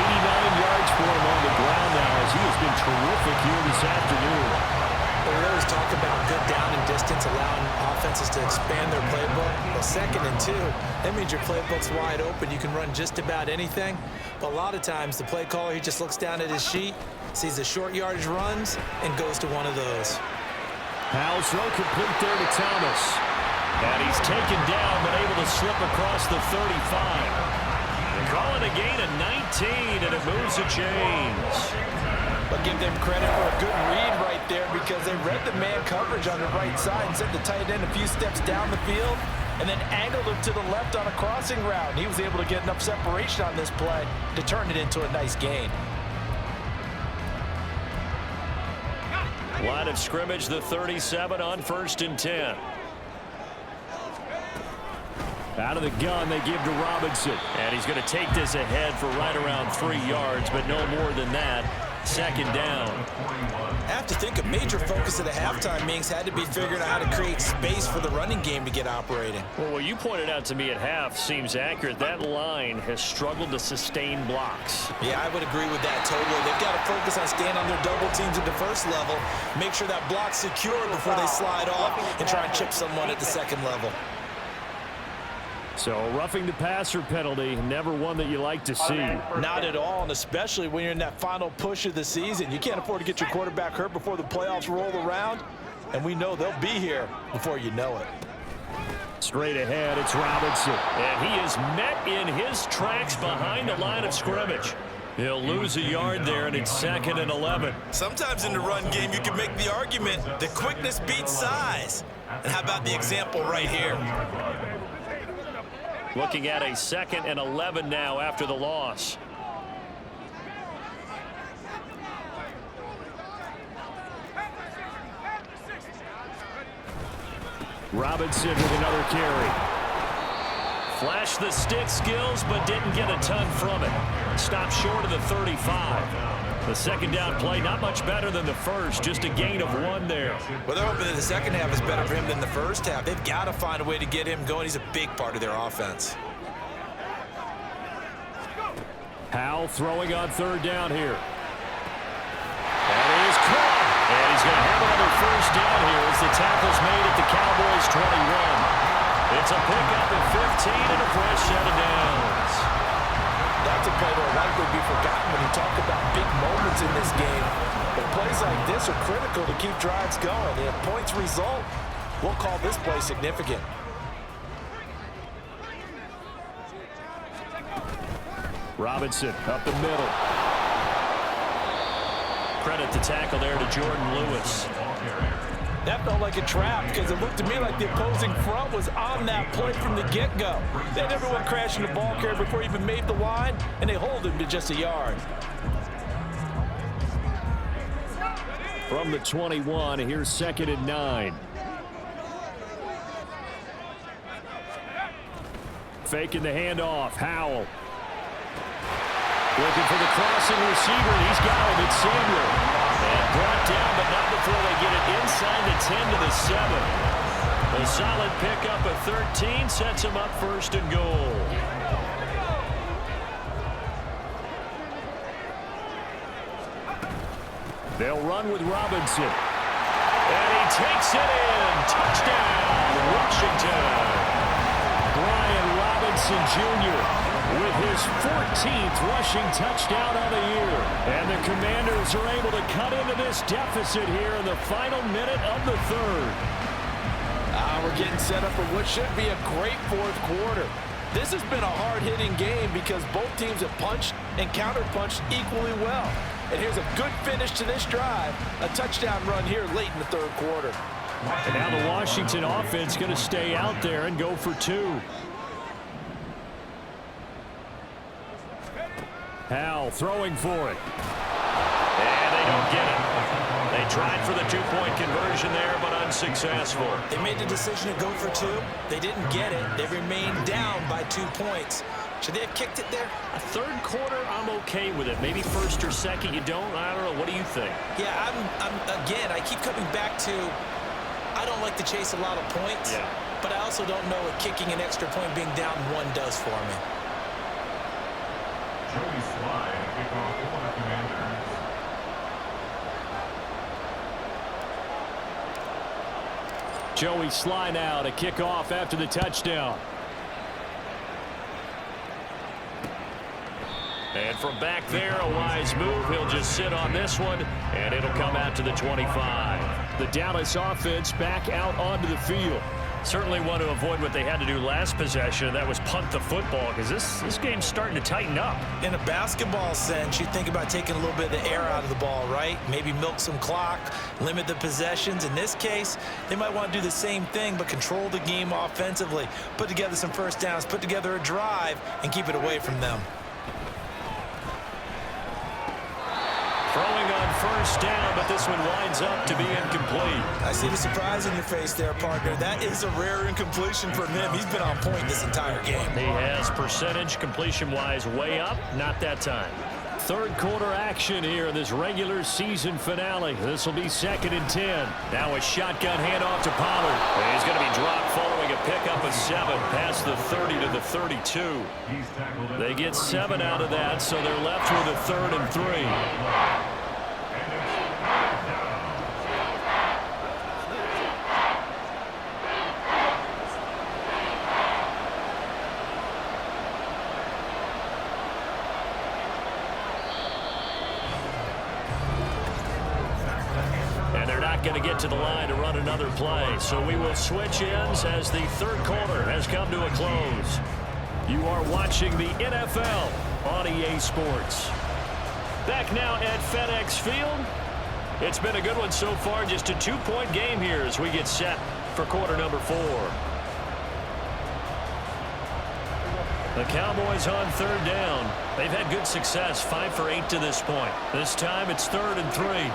89 yards for him on the ground now as he has been terrific here this afternoon. We always talk about good down and distance, allowing offenses to expand their playbook. Well, 2nd and 2, that means your playbook's wide open. You can run just about anything. But a lot of times, the play caller, he just looks down at his sheet, sees the short yardage runs, and goes to one of those. Powell's throw complete there to Thomas. And he's taken down, but able to slip across the 35. They call it a gain of 19, and it moves the chains. But give them credit for a good read right there because they read the man coverage on the right side and sent the tight end a few steps down the field and then angled him to the left on a crossing route. And he was able to get enough separation on this play to turn it into a nice gain. Line of scrimmage, the 37 on 1st and 10. Out of the gun, they give to Robinson. And he's going to take this ahead for right around 3 yards, but no more than that. 2nd down. I have to think a major focus of the halftime meetings had to be figuring out how to create space for the running game to get operating. Well, what you pointed out to me at half seems accurate. That line has struggled to sustain blocks. Yeah, I would agree with that totally. They've got to focus on staying on their double teams at the 1st level, make sure that block's secure before they slide off, and try and chip someone at the 2nd level. So roughing the passer penalty, never one that you like to see. Not at all, and especially when you're in that final push of the season. You can't afford to get your quarterback hurt before the playoffs roll around, and we know they'll be here before you know it. Straight ahead, it's Robinson. And he is met in his tracks behind the line of scrimmage. He'll lose a yard there, and it's 2nd and 11. Sometimes in the run game, you can make the argument that quickness beats size. And how about the example right here? Looking at a 2nd and 11 now after the loss. Robinson with another carry. Flashed the stick skills, but didn't get a ton from it. Stopped short of the 35. The second down play, not much better than the first, just a gain of 1 there. Well, they're hoping that the second half is better for him than the first half. They've got to find a way to get him going. He's a big part of their offense. Howell throwing on third down here. That is caught. And he's going to have another first down here as the tackle's made at the Cowboys' 21. It's a pickup at 15 and a fresh set of downs. That's a play that will likely be forgotten when you talk about big moments in this game. But plays like this are critical to keep drives going. And if points result, we'll call this play significant. Robinson up the middle. Credit the tackle there to Jordan Lewis. That felt like a trap because it looked to me like the opposing front was on that play from the get-go. They had everyone crashing the ball carrier before he even made the line, and they hold him to just a yard. From the 21, here's 2nd and 9. Faking the handoff, Howell. Looking for the crossing receiver, and he's got him. It's Samuel. And brought down, but not before they get it inside the 10 to the 7. A solid pickup of 13 sets him up 1st and goal. They'll run with Robinson. And he takes it in. Touchdown, Washington. Brian Robinson Jr. with his 14th rushing touchdown of the year. And the Commanders are able to cut into this deficit here in the final minute of the 3rd. We're getting set up for what should be a great 4th quarter. This has been a hard-hitting game because both teams have punched and counterpunched equally well. And here's a good finish to this drive. A touchdown run here late in the 3rd quarter. And now the Washington offense going to stay out there and go for 2. Howell throwing for it. And they don't get it. They tried for the 2-point conversion there, but unsuccessful. They made the decision to go for 2. They didn't get it. They remained down by 2 points. Should they have kicked it there? A 3rd quarter, I'm okay with it. Maybe 1st or 2nd, you don't. I don't know. What do you think? Yeah, again, I keep coming back to I don't like to chase a lot of points, but I also don't know what kicking an extra point being down 1 does for me. Joey Slye, kickoff for the Commanders. Joey Slye now to kick off after the touchdown. And from back there, a wise move. He'll just sit on this one, and it'll come out to the 25. The Dallas offense back out onto the field. Certainly want to avoid what they had to do last possession, and that was punt the football, because this game's starting to tighten up. In a basketball sense, you think about taking a little bit of the air out of the ball, right? Maybe milk some clock, limit the possessions. In this case, they might want to do the same thing, but control the game offensively, put together some first downs, put together a drive, and keep it away from them. Throwing on first down, but this one winds up to be incomplete. I see the surprise in your face there, partner. That is a rare incompletion from him. He's been on point this entire game. He has percentage completion-wise way up, not that time. 3rd quarter action here in this regular season finale. This will be 2nd and 10. Now a shotgun handoff to Pollard. He's going to be dropped following a pickup of 7 past the 30 to the 32. They get 7 out of that, so they're left with a 3rd and 3. Going to get to the line to run another play. So we will switch ends as the 3rd quarter has come to a close. You are watching the NFL on EA Sports. Back now at FedEx Field. It's been a good one so far. Just a 2-point game here as we get set for quarter number 4. The Cowboys on 3rd down. They've had good success, 5 for 8 to this point. This time it's 3rd and 3.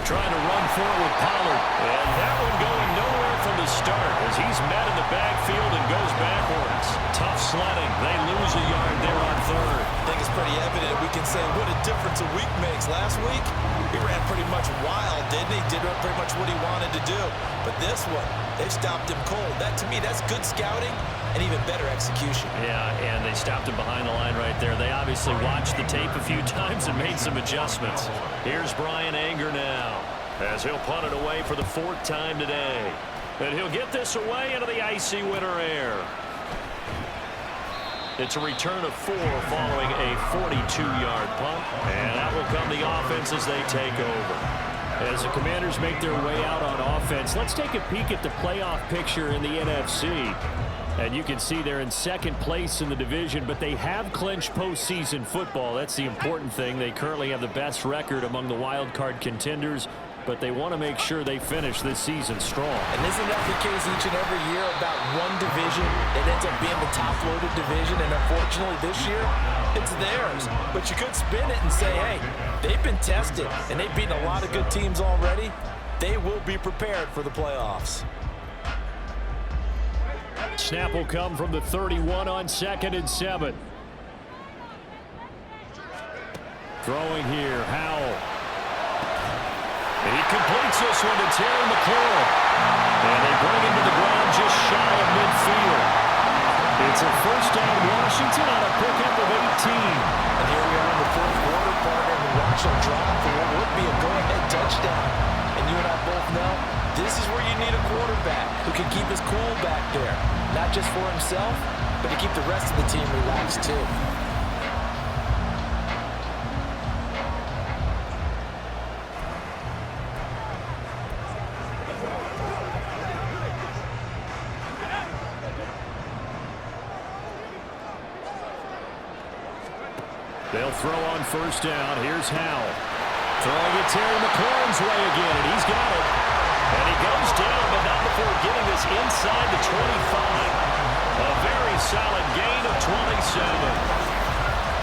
Trying to run forward with Pollard. And that one going nowhere from the start as he's met in the backfield and goes backwards. Tough sledding. They lose a yard there on third. I think it's pretty evident. We can say what a difference a week makes. Last week, he ran pretty much wild, didn't he? Did pretty much what he wanted to do. But this one, they've stopped him cold. That, to me, that's good scouting and even better execution. Yeah, and they stopped him behind the line right there. They obviously watched the tape a few times and made some adjustments. Here's Brian Anger now as he'll punt it away for the 4th time today. And he'll get this away into the icy winter air. It's a return of 4 following a 42-yard punt. And that will come the offense as they take over. As the Commanders make their way out on offense, let's take a peek at the playoff picture in the NFC. And you can see they're in 2nd place in the division, but they have clinched postseason football. That's the important thing. They currently have the best record among the wild card contenders, but they want to make sure they finish this season strong. And isn't that the case each and every year about one division that ends up being the top-loaded division? And unfortunately this year, it's theirs. But you could spin it and say, hey, they've been tested, and they've beaten a lot of good teams already. They will be prepared for the playoffs. Snap will come from the 31 on 2nd and 7. Throwing here, Howell. He completes this one to Terry McLaurin. And they bring him to the ground just shy of midfield. It's a 1st down Washington on a pickup of 18. And here we are in the 4th quarter, partner, and watch them drop for what would be a go-ahead touchdown. And you and I both know this is where you need a quarterback who can keep his cool back there. Not just for himself, but to keep the rest of the team relaxed too. They'll throw on 1st down. Here's Howell. Throwing it Terry McLaurin's way again, and he's got it. And he goes down, but not before getting this inside the 25. A very solid gain of 27.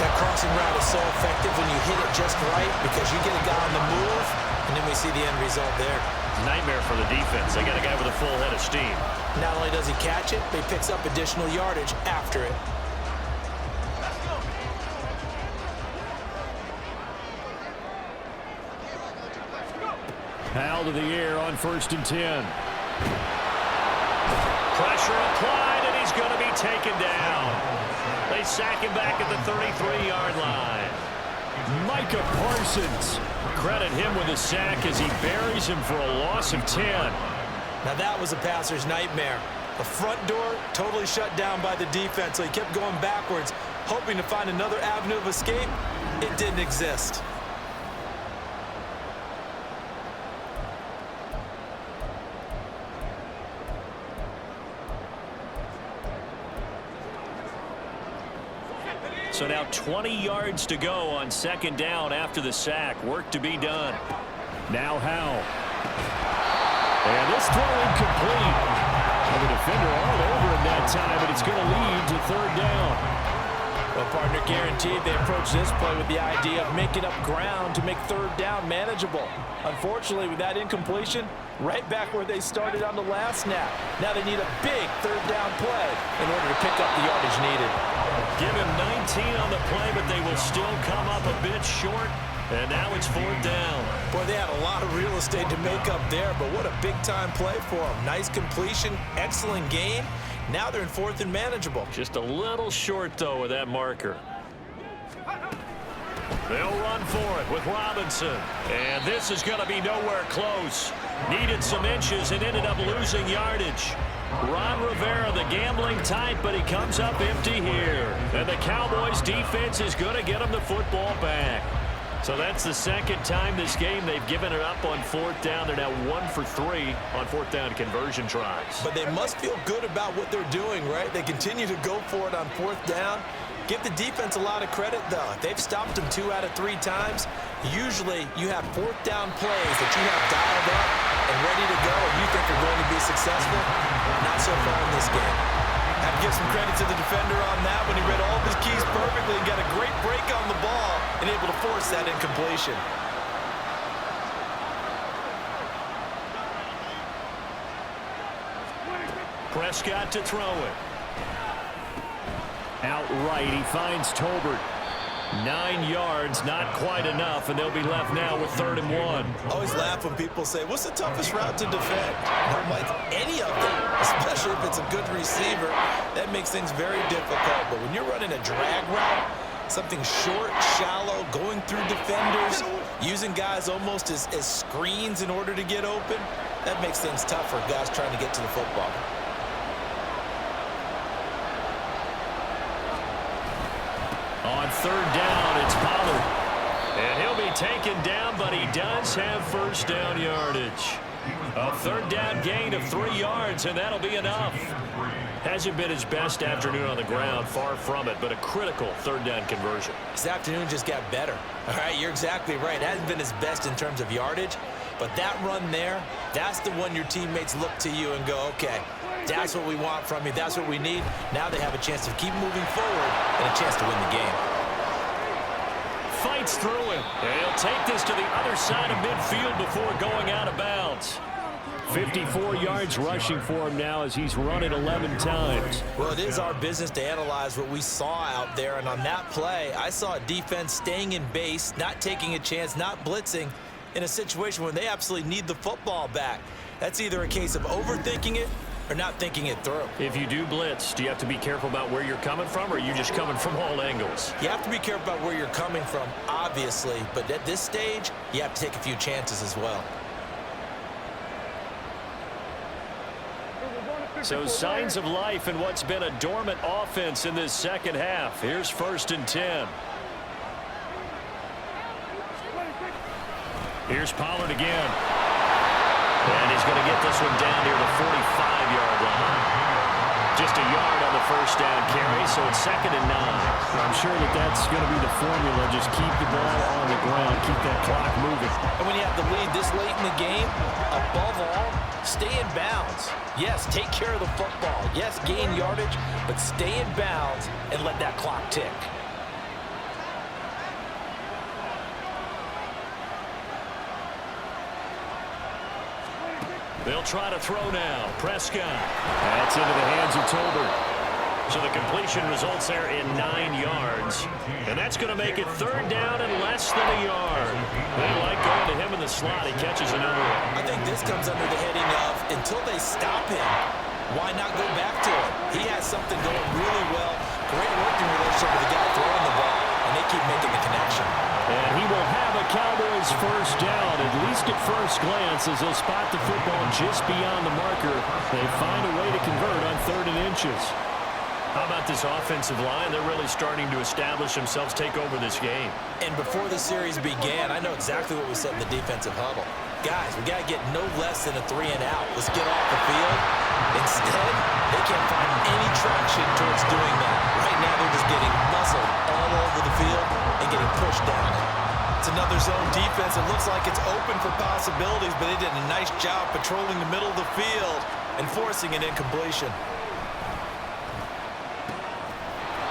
That crossing route is so effective when you hit it just right because you get a guy on the move, and then we see the end result there. Nightmare for the defense. They got a guy with a full head of steam. Not only does he catch it, but he picks up additional yardage after it. Howell to the air on 1st and 10. Pressure applied, and he's going to be taken down. They sack him back at the 33-yard line. Micah Parsons. Credit him with a sack as he buries him for a loss of 10. Now that was a passer's nightmare. The front door totally shut down by the defense, so he kept going backwards, hoping to find another avenue of escape. It didn't exist. So now 20 yards to go on 2nd down after the sack. Work to be done. Now Howell. And this throw incomplete. And the defender all over him that time, but it's going to lead to 3rd down. Well, partner, guaranteed they approach this play with the idea of making up ground to make 3rd down manageable. Unfortunately, with that incompletion, right back where they started on the last snap. Now they need a big 3rd down play in order to pick up the yardage needed. Give him 19 on the play, but they will still come up a bit short. And now it's 4th down. Boy, they had a lot of real estate to make up there, but what a big-time play for them. Nice completion, excellent gain. Now they're in 4th and manageable. Just a little short, though, with that marker. They'll run for it with Robinson. And this is going to be nowhere close. Needed some inches and ended up losing yardage. Ron Rivera, the gambling type, but he comes up empty here. And the Cowboys defense is going to get him the football back. So that's the 2nd time this game they've given it up on 4th down. They're now 1 for 3 on 4th down conversion tries. But they must feel good about what they're doing, right? They continue to go for it on 4th down. Give the defense a lot of credit, though. They've stopped them 2 out of 3 times. Usually, you have 4th down plays that you have dialed up and ready to go, and you think they're going to be successful. Not so far in this game. Have to give some credit to the defender on that when he read all of his keys perfectly and got a great break on the ball and able to force that incompletion. Prescott to throw it. Outright, he finds Tolbert. 9 yards, not quite enough, and they'll be left now with 3rd and 1. I always laugh when people say, what's the toughest route to defend? I'm like, any of them, especially if it's a good receiver. That makes things very difficult. But when you're running a drag route, something short, shallow, going through defenders, using guys almost as screens in order to get open, that makes things tough for guys trying to get to the football. On 3rd down, it's Pollard. And he'll be taken down, but he does have 1st down yardage. A 3rd down gain of 3 yards, and that'll be enough. Hasn't been his best afternoon on the ground, far from it, but a critical 3rd down conversion. This afternoon just got better. All right, you're exactly right. It hasn't been his best in terms of yardage, but that run there, that's the one your teammates look to you and go, okay, that's what we want from you. That's what we need. Now they have a chance to keep moving forward and a chance to win the game. Fights through it. And he'll take this to the other side of midfield before going out of bounds. 54 yards rushing for him now as he's run it 11 times. Well, it is our business to analyze what we saw out there, and on that play, I saw a defense staying in base, not taking a chance, not blitzing, in a situation where they absolutely need the football back. That's either a case of overthinking it or not thinking it through. If you do blitz, do you have to be careful about where you're coming from, or are you just coming from all angles? You have to be careful about where you're coming from, obviously, but at this stage, you have to take a few chances as well. So signs of life in what's been a dormant offense in this second half. Here's 1st and 10. Here's Pollard again. And he's going to get this one down near the 45-yard line. Just a yard on the 1st down carry, so it's 2nd and 9. I'm sure that's going to be the formula. Just keep the ball on the ground, keep that clock moving. And when you have the lead this late in the game, above all, stay in bounds. Yes, take care of the football. Yes, gain yardage, but stay in bounds and let that clock tick. They'll try to throw now. Prescott. That's into the hands of Tolbert. So the completion results there in 9 yards. And that's going to make it 3rd down and less than a yard. They like going to him in the slot. He catches another one. I think this comes under the heading of, until they stop him, why not go back to him? He has something going really well. Great working relationship with the guy throwing the ball, and they keep making the connection. And he will have a Cowboys 1st down, at least at first glance, as they'll spot the football just beyond the marker. They find a way to convert on 3rd and inches. How about this offensive line? They're really starting to establish themselves, take over this game. And before the series began, I know exactly what we said in the defensive huddle. Guys, we got to get no less than a 3 and out. Let's get off the field. Instead, they can't find any traction towards doing that. Right now, they're just getting muscled all over the field and getting pushed down. It's another zone defense. It looks like it's open for possibilities, but they did a nice job patrolling the middle of the field and forcing an incompletion.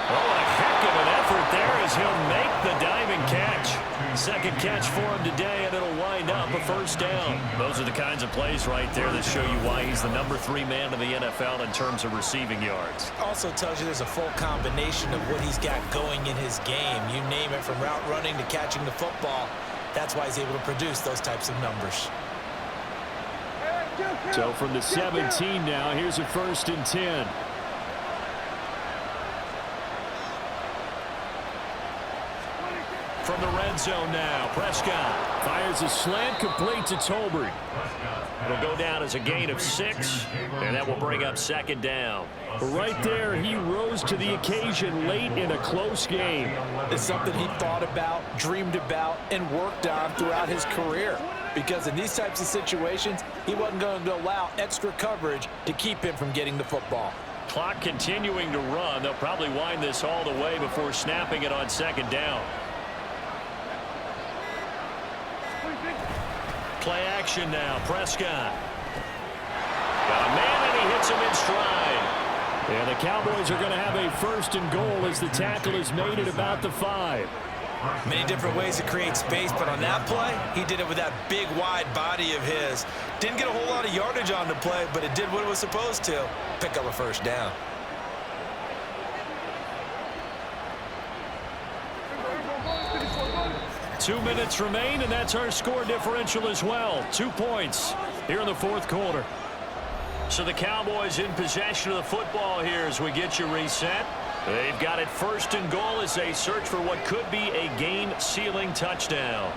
Oh, a heck of an effort there as he'll make the diving catch. 2nd catch for him today, and it'll wind up a 1st down. Those are the kinds of plays right there that show you why he's the number 3 man in the NFL in terms of receiving yards. Also tells you there's a full combination of what he's got going in his game. You name it, from route running to catching the football. That's why he's able to produce those types of numbers. So from the 17 now, here's a 1st and 10. From the red zone now, Prescott fires a slant complete to Tolbert. It'll go down as a gain of 6, and that will bring up 2nd down. Right there, he rose to the occasion late in a close game. It's something he thought about, dreamed about, and worked on throughout his career. Because in these types of situations, he wasn't going to allow extra coverage to keep him from getting the football. Clock continuing to run. They'll probably wind this all the way before snapping it on 2nd down. Play action now. Prescott. Got a man, and he hits him in stride. And the Cowboys are going to have a 1st and goal as the tackle is made at about the 5. Many different ways to create space, but on that play, he did it with that big, wide body of his. Didn't get a whole lot of yardage on the play, but it did what it was supposed to. Pick up a first down. Two minutes remain, and that's our score differential as well. 2 points here in the fourth quarter. So the Cowboys in possession of the football here as we get you reset. They've got it first and goal as they search for what could be a game-sealing touchdown.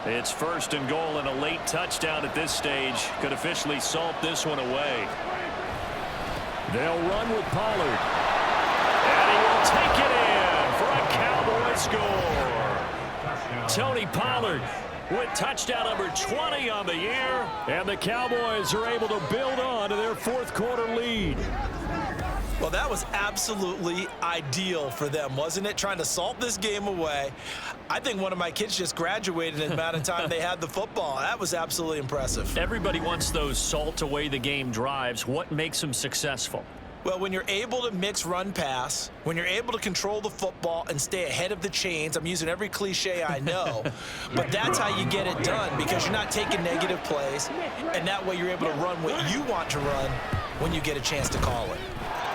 It's first and goal, and a late touchdown at this stage could officially salt this one away. They'll run with Pollard. And he will take it in for a Cowboy score. Tony Pollard with touchdown number 20 on the year. And the Cowboys are able to build on to their fourth quarter lead. Well, that was absolutely ideal for them, wasn't it? Trying to salt this game away. I think one of my kids just graduated in the amount of time they had the football. That was absolutely impressive. Everybody wants those salt away the game drives. What makes them successful? Well, when you're able to mix run-pass, when you're able to control the football and stay ahead of the chains, I'm using every cliche I know, but that's how you get it done because you're not taking negative plays, and that way you're able to run what you want to run when you get a chance to call it.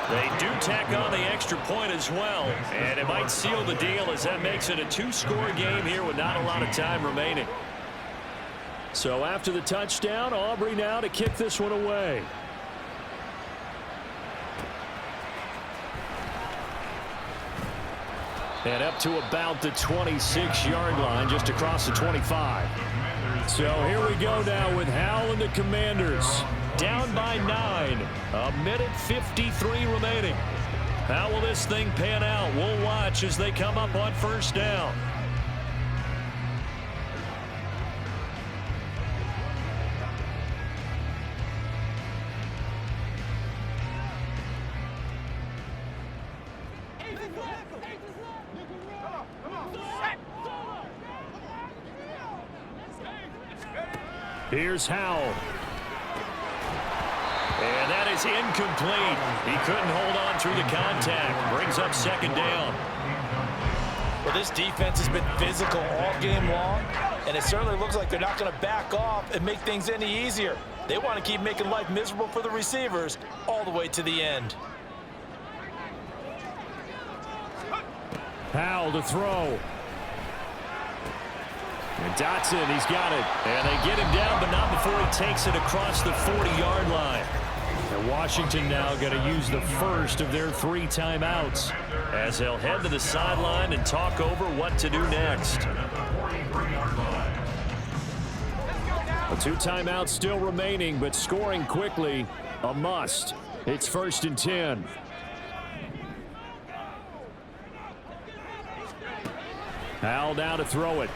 They do tack on the extra point as well, and it might seal the deal as that makes it a two-score game here with not a lot of time remaining. So after the touchdown, Aubrey now to kick this one away. And up to about the 26-yard line, just across the 25. So here we go now with Howell and the Commanders. Down by 9. A minute 53 remaining. How will this thing pan out? We'll watch as they come up on first down. Here's Howell. And that is incomplete. He couldn't hold on through the contact. Brings up second down. Well, this defense has been physical all game long, and it certainly looks like they're not going to back off and make things any easier. They want to keep making life miserable for the receivers all the way to the end. Howell to throw. And Dotson, he's got it. And they get him down, but not before he takes it across the 40-yard line. And Washington now going to use the first of their 3 timeouts as they'll head to the sideline and talk over what to do next. The 2 timeouts still remaining, but scoring quickly, a must. It's first and 10. Howell now to throw it.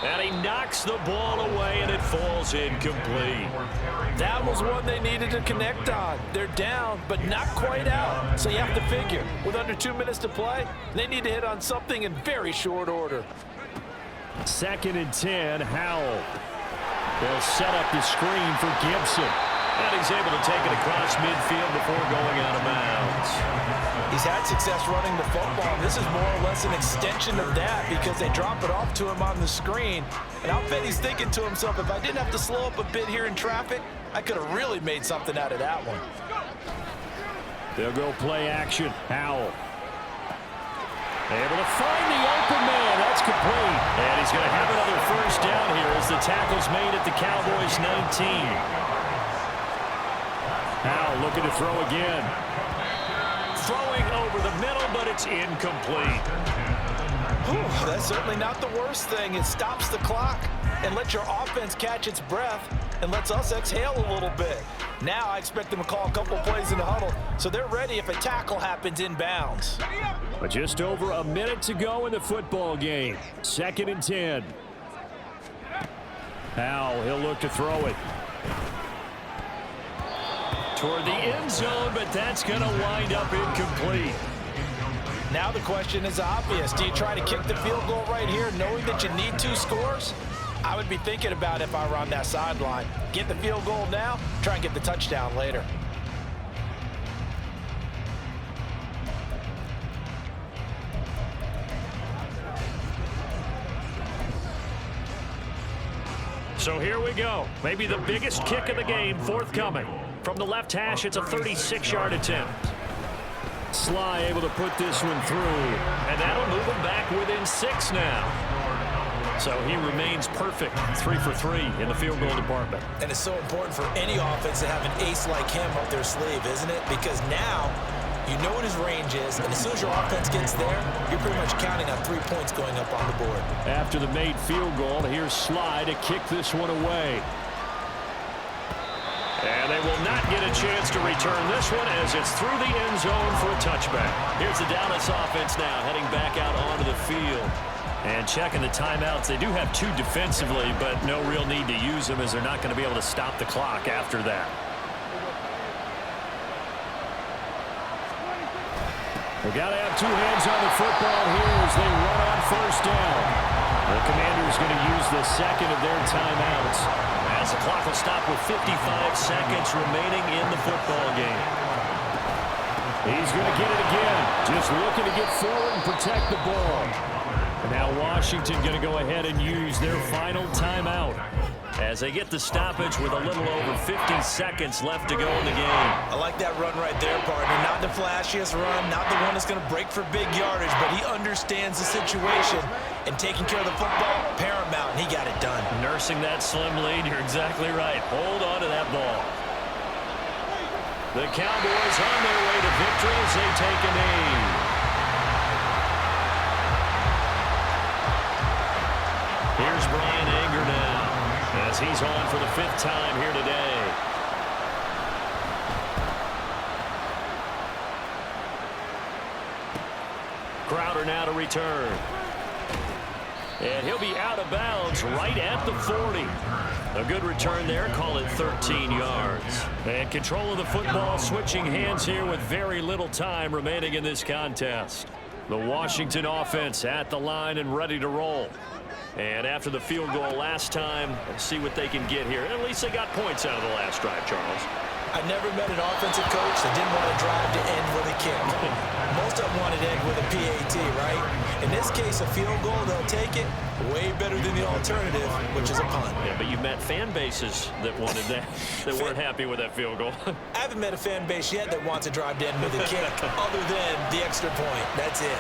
And he knocks the ball away, and it falls incomplete. That was one they needed to connect on. They're down, but not quite out. So you have to figure, with under 2 minutes to play, they need to hit on something in very short order. Second and 10, Howell. They'll set up the screen for Gibson. And he's able to take it across midfield before going out of bounds. He's had success running the football. This is more or less an extension of that because they drop it off to him on the screen. And I'll bet he's thinking to himself, if I didn't have to slow up a bit here in traffic, I could have really made something out of that one. They'll go play action. Howell. Able to find the open man. That's complete. And he's going to have another first down here as the tackle's made at the Cowboys 19. Howell looking to throw again. Throwing over the middle, but it's incomplete. Whew, that's certainly not the worst thing. It stops the clock and lets your offense catch its breath and lets us exhale a little bit. Now I expect them to call a couple plays in the huddle so they're ready if a tackle happens inbounds. But just over a minute to go in the football game. Second and 10. Howell, he'll look to throw it. Toward the end zone, but that's going to wind up incomplete. Now the question is obvious. Do you try to kick the field goal right here knowing that you need 2 scores? I would be thinking about it if I were on that sideline. Get the field goal now, try and get the touchdown later. So here we go. Maybe the biggest kick of the game forthcoming. From the left hash, it's a 36-yard attempt. Sly able to put this one through, and that'll move him back within 6 now. So he remains perfect, 3 for 3 in the field goal department. And it's so important for any offense to have an ace like him up their sleeve, isn't it? Because now you know what his range is, and as soon as your offense gets there, you're pretty much counting on 3 points going up on the board. After the made field goal, here's Sly to kick this one away. And they will not get a chance to return this one as it's through the end zone for a touchback. Here's the Dallas offense now heading back out onto the field. And checking the timeouts. They do have 2 defensively, but no real need to use them as they're not going to be able to stop the clock after that. They got to have 2 hands on the football here as they run on first down. The Commanders going to use the second of their timeouts. As the clock will stop with 55 seconds remaining in the football game. He's going to get it again. Just looking to get forward and protect the ball. And now Washington going to go ahead and use their final timeout as they get the stoppage with a little over 50 seconds left to go in the game. I like that run right there, partner. Not the flashiest run, not the one that's going to break for big yardage, but he understands the situation, and taking care of the football, paramount, and he got it done. Nursing that slim lead, you're exactly right. Hold on to that ball. The Cowboys on their way to victory as they take a knee. Here's Brian Anger now as he's on for the 5th time here today. Crowder now to return. And he'll be out of bounds right at the 40. A good return there, call it 13 yards. And control of the football, switching hands here with very little time remaining in this contest. The Washington offense at the line and ready to roll. And after the field goal last time, let's see what they can get here. At least they got points out of the last drive, Charles. I never met an offensive coach that didn't want to drive to end with a kick. Most of them wanted to end with a PAT, right? In this case, a field goal, they'll take it. Way better than the alternative, which is a punt. Yeah, but you met fan bases that wanted that, that weren't happy with that field goal. I haven't met a fan base yet that wants to drive to end with a kick, other than the extra point. That's it.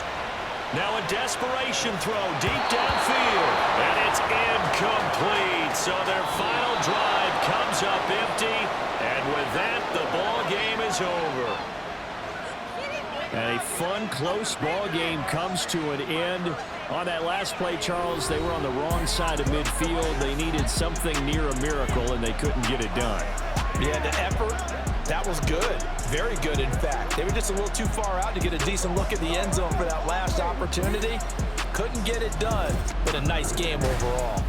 Now a desperation throw deep downfield, and it's incomplete. So their final drive comes up empty, and with that, the ball game is over. And a fun, close ball game comes to an end. On that last play, Charles, they were on the wrong side of midfield. They needed something near a miracle, and they couldn't get it done. Yeah, the effort, that was good. Very good, in fact. They were just a little too far out to get a decent look at the end zone for that last opportunity. Couldn't get it done, but a nice game overall.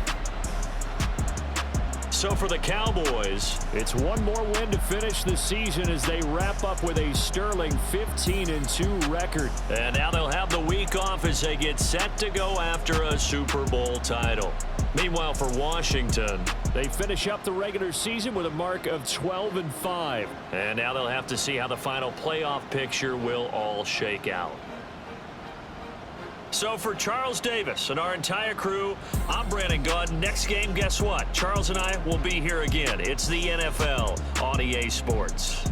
So for the Cowboys, it's one more win to finish the season as they wrap up with a sterling 15-2 record. And now they'll have the week off as they get set to go after a Super Bowl title. Meanwhile, for Washington, they finish up the regular season with a mark of 12-5. And now they'll have to see how the final playoff picture will all shake out. So for Charles Davis and our entire crew, I'm Brandon Gaudin. Next game, guess what? Charles and I will be here again. It's the NFL on EA Sports.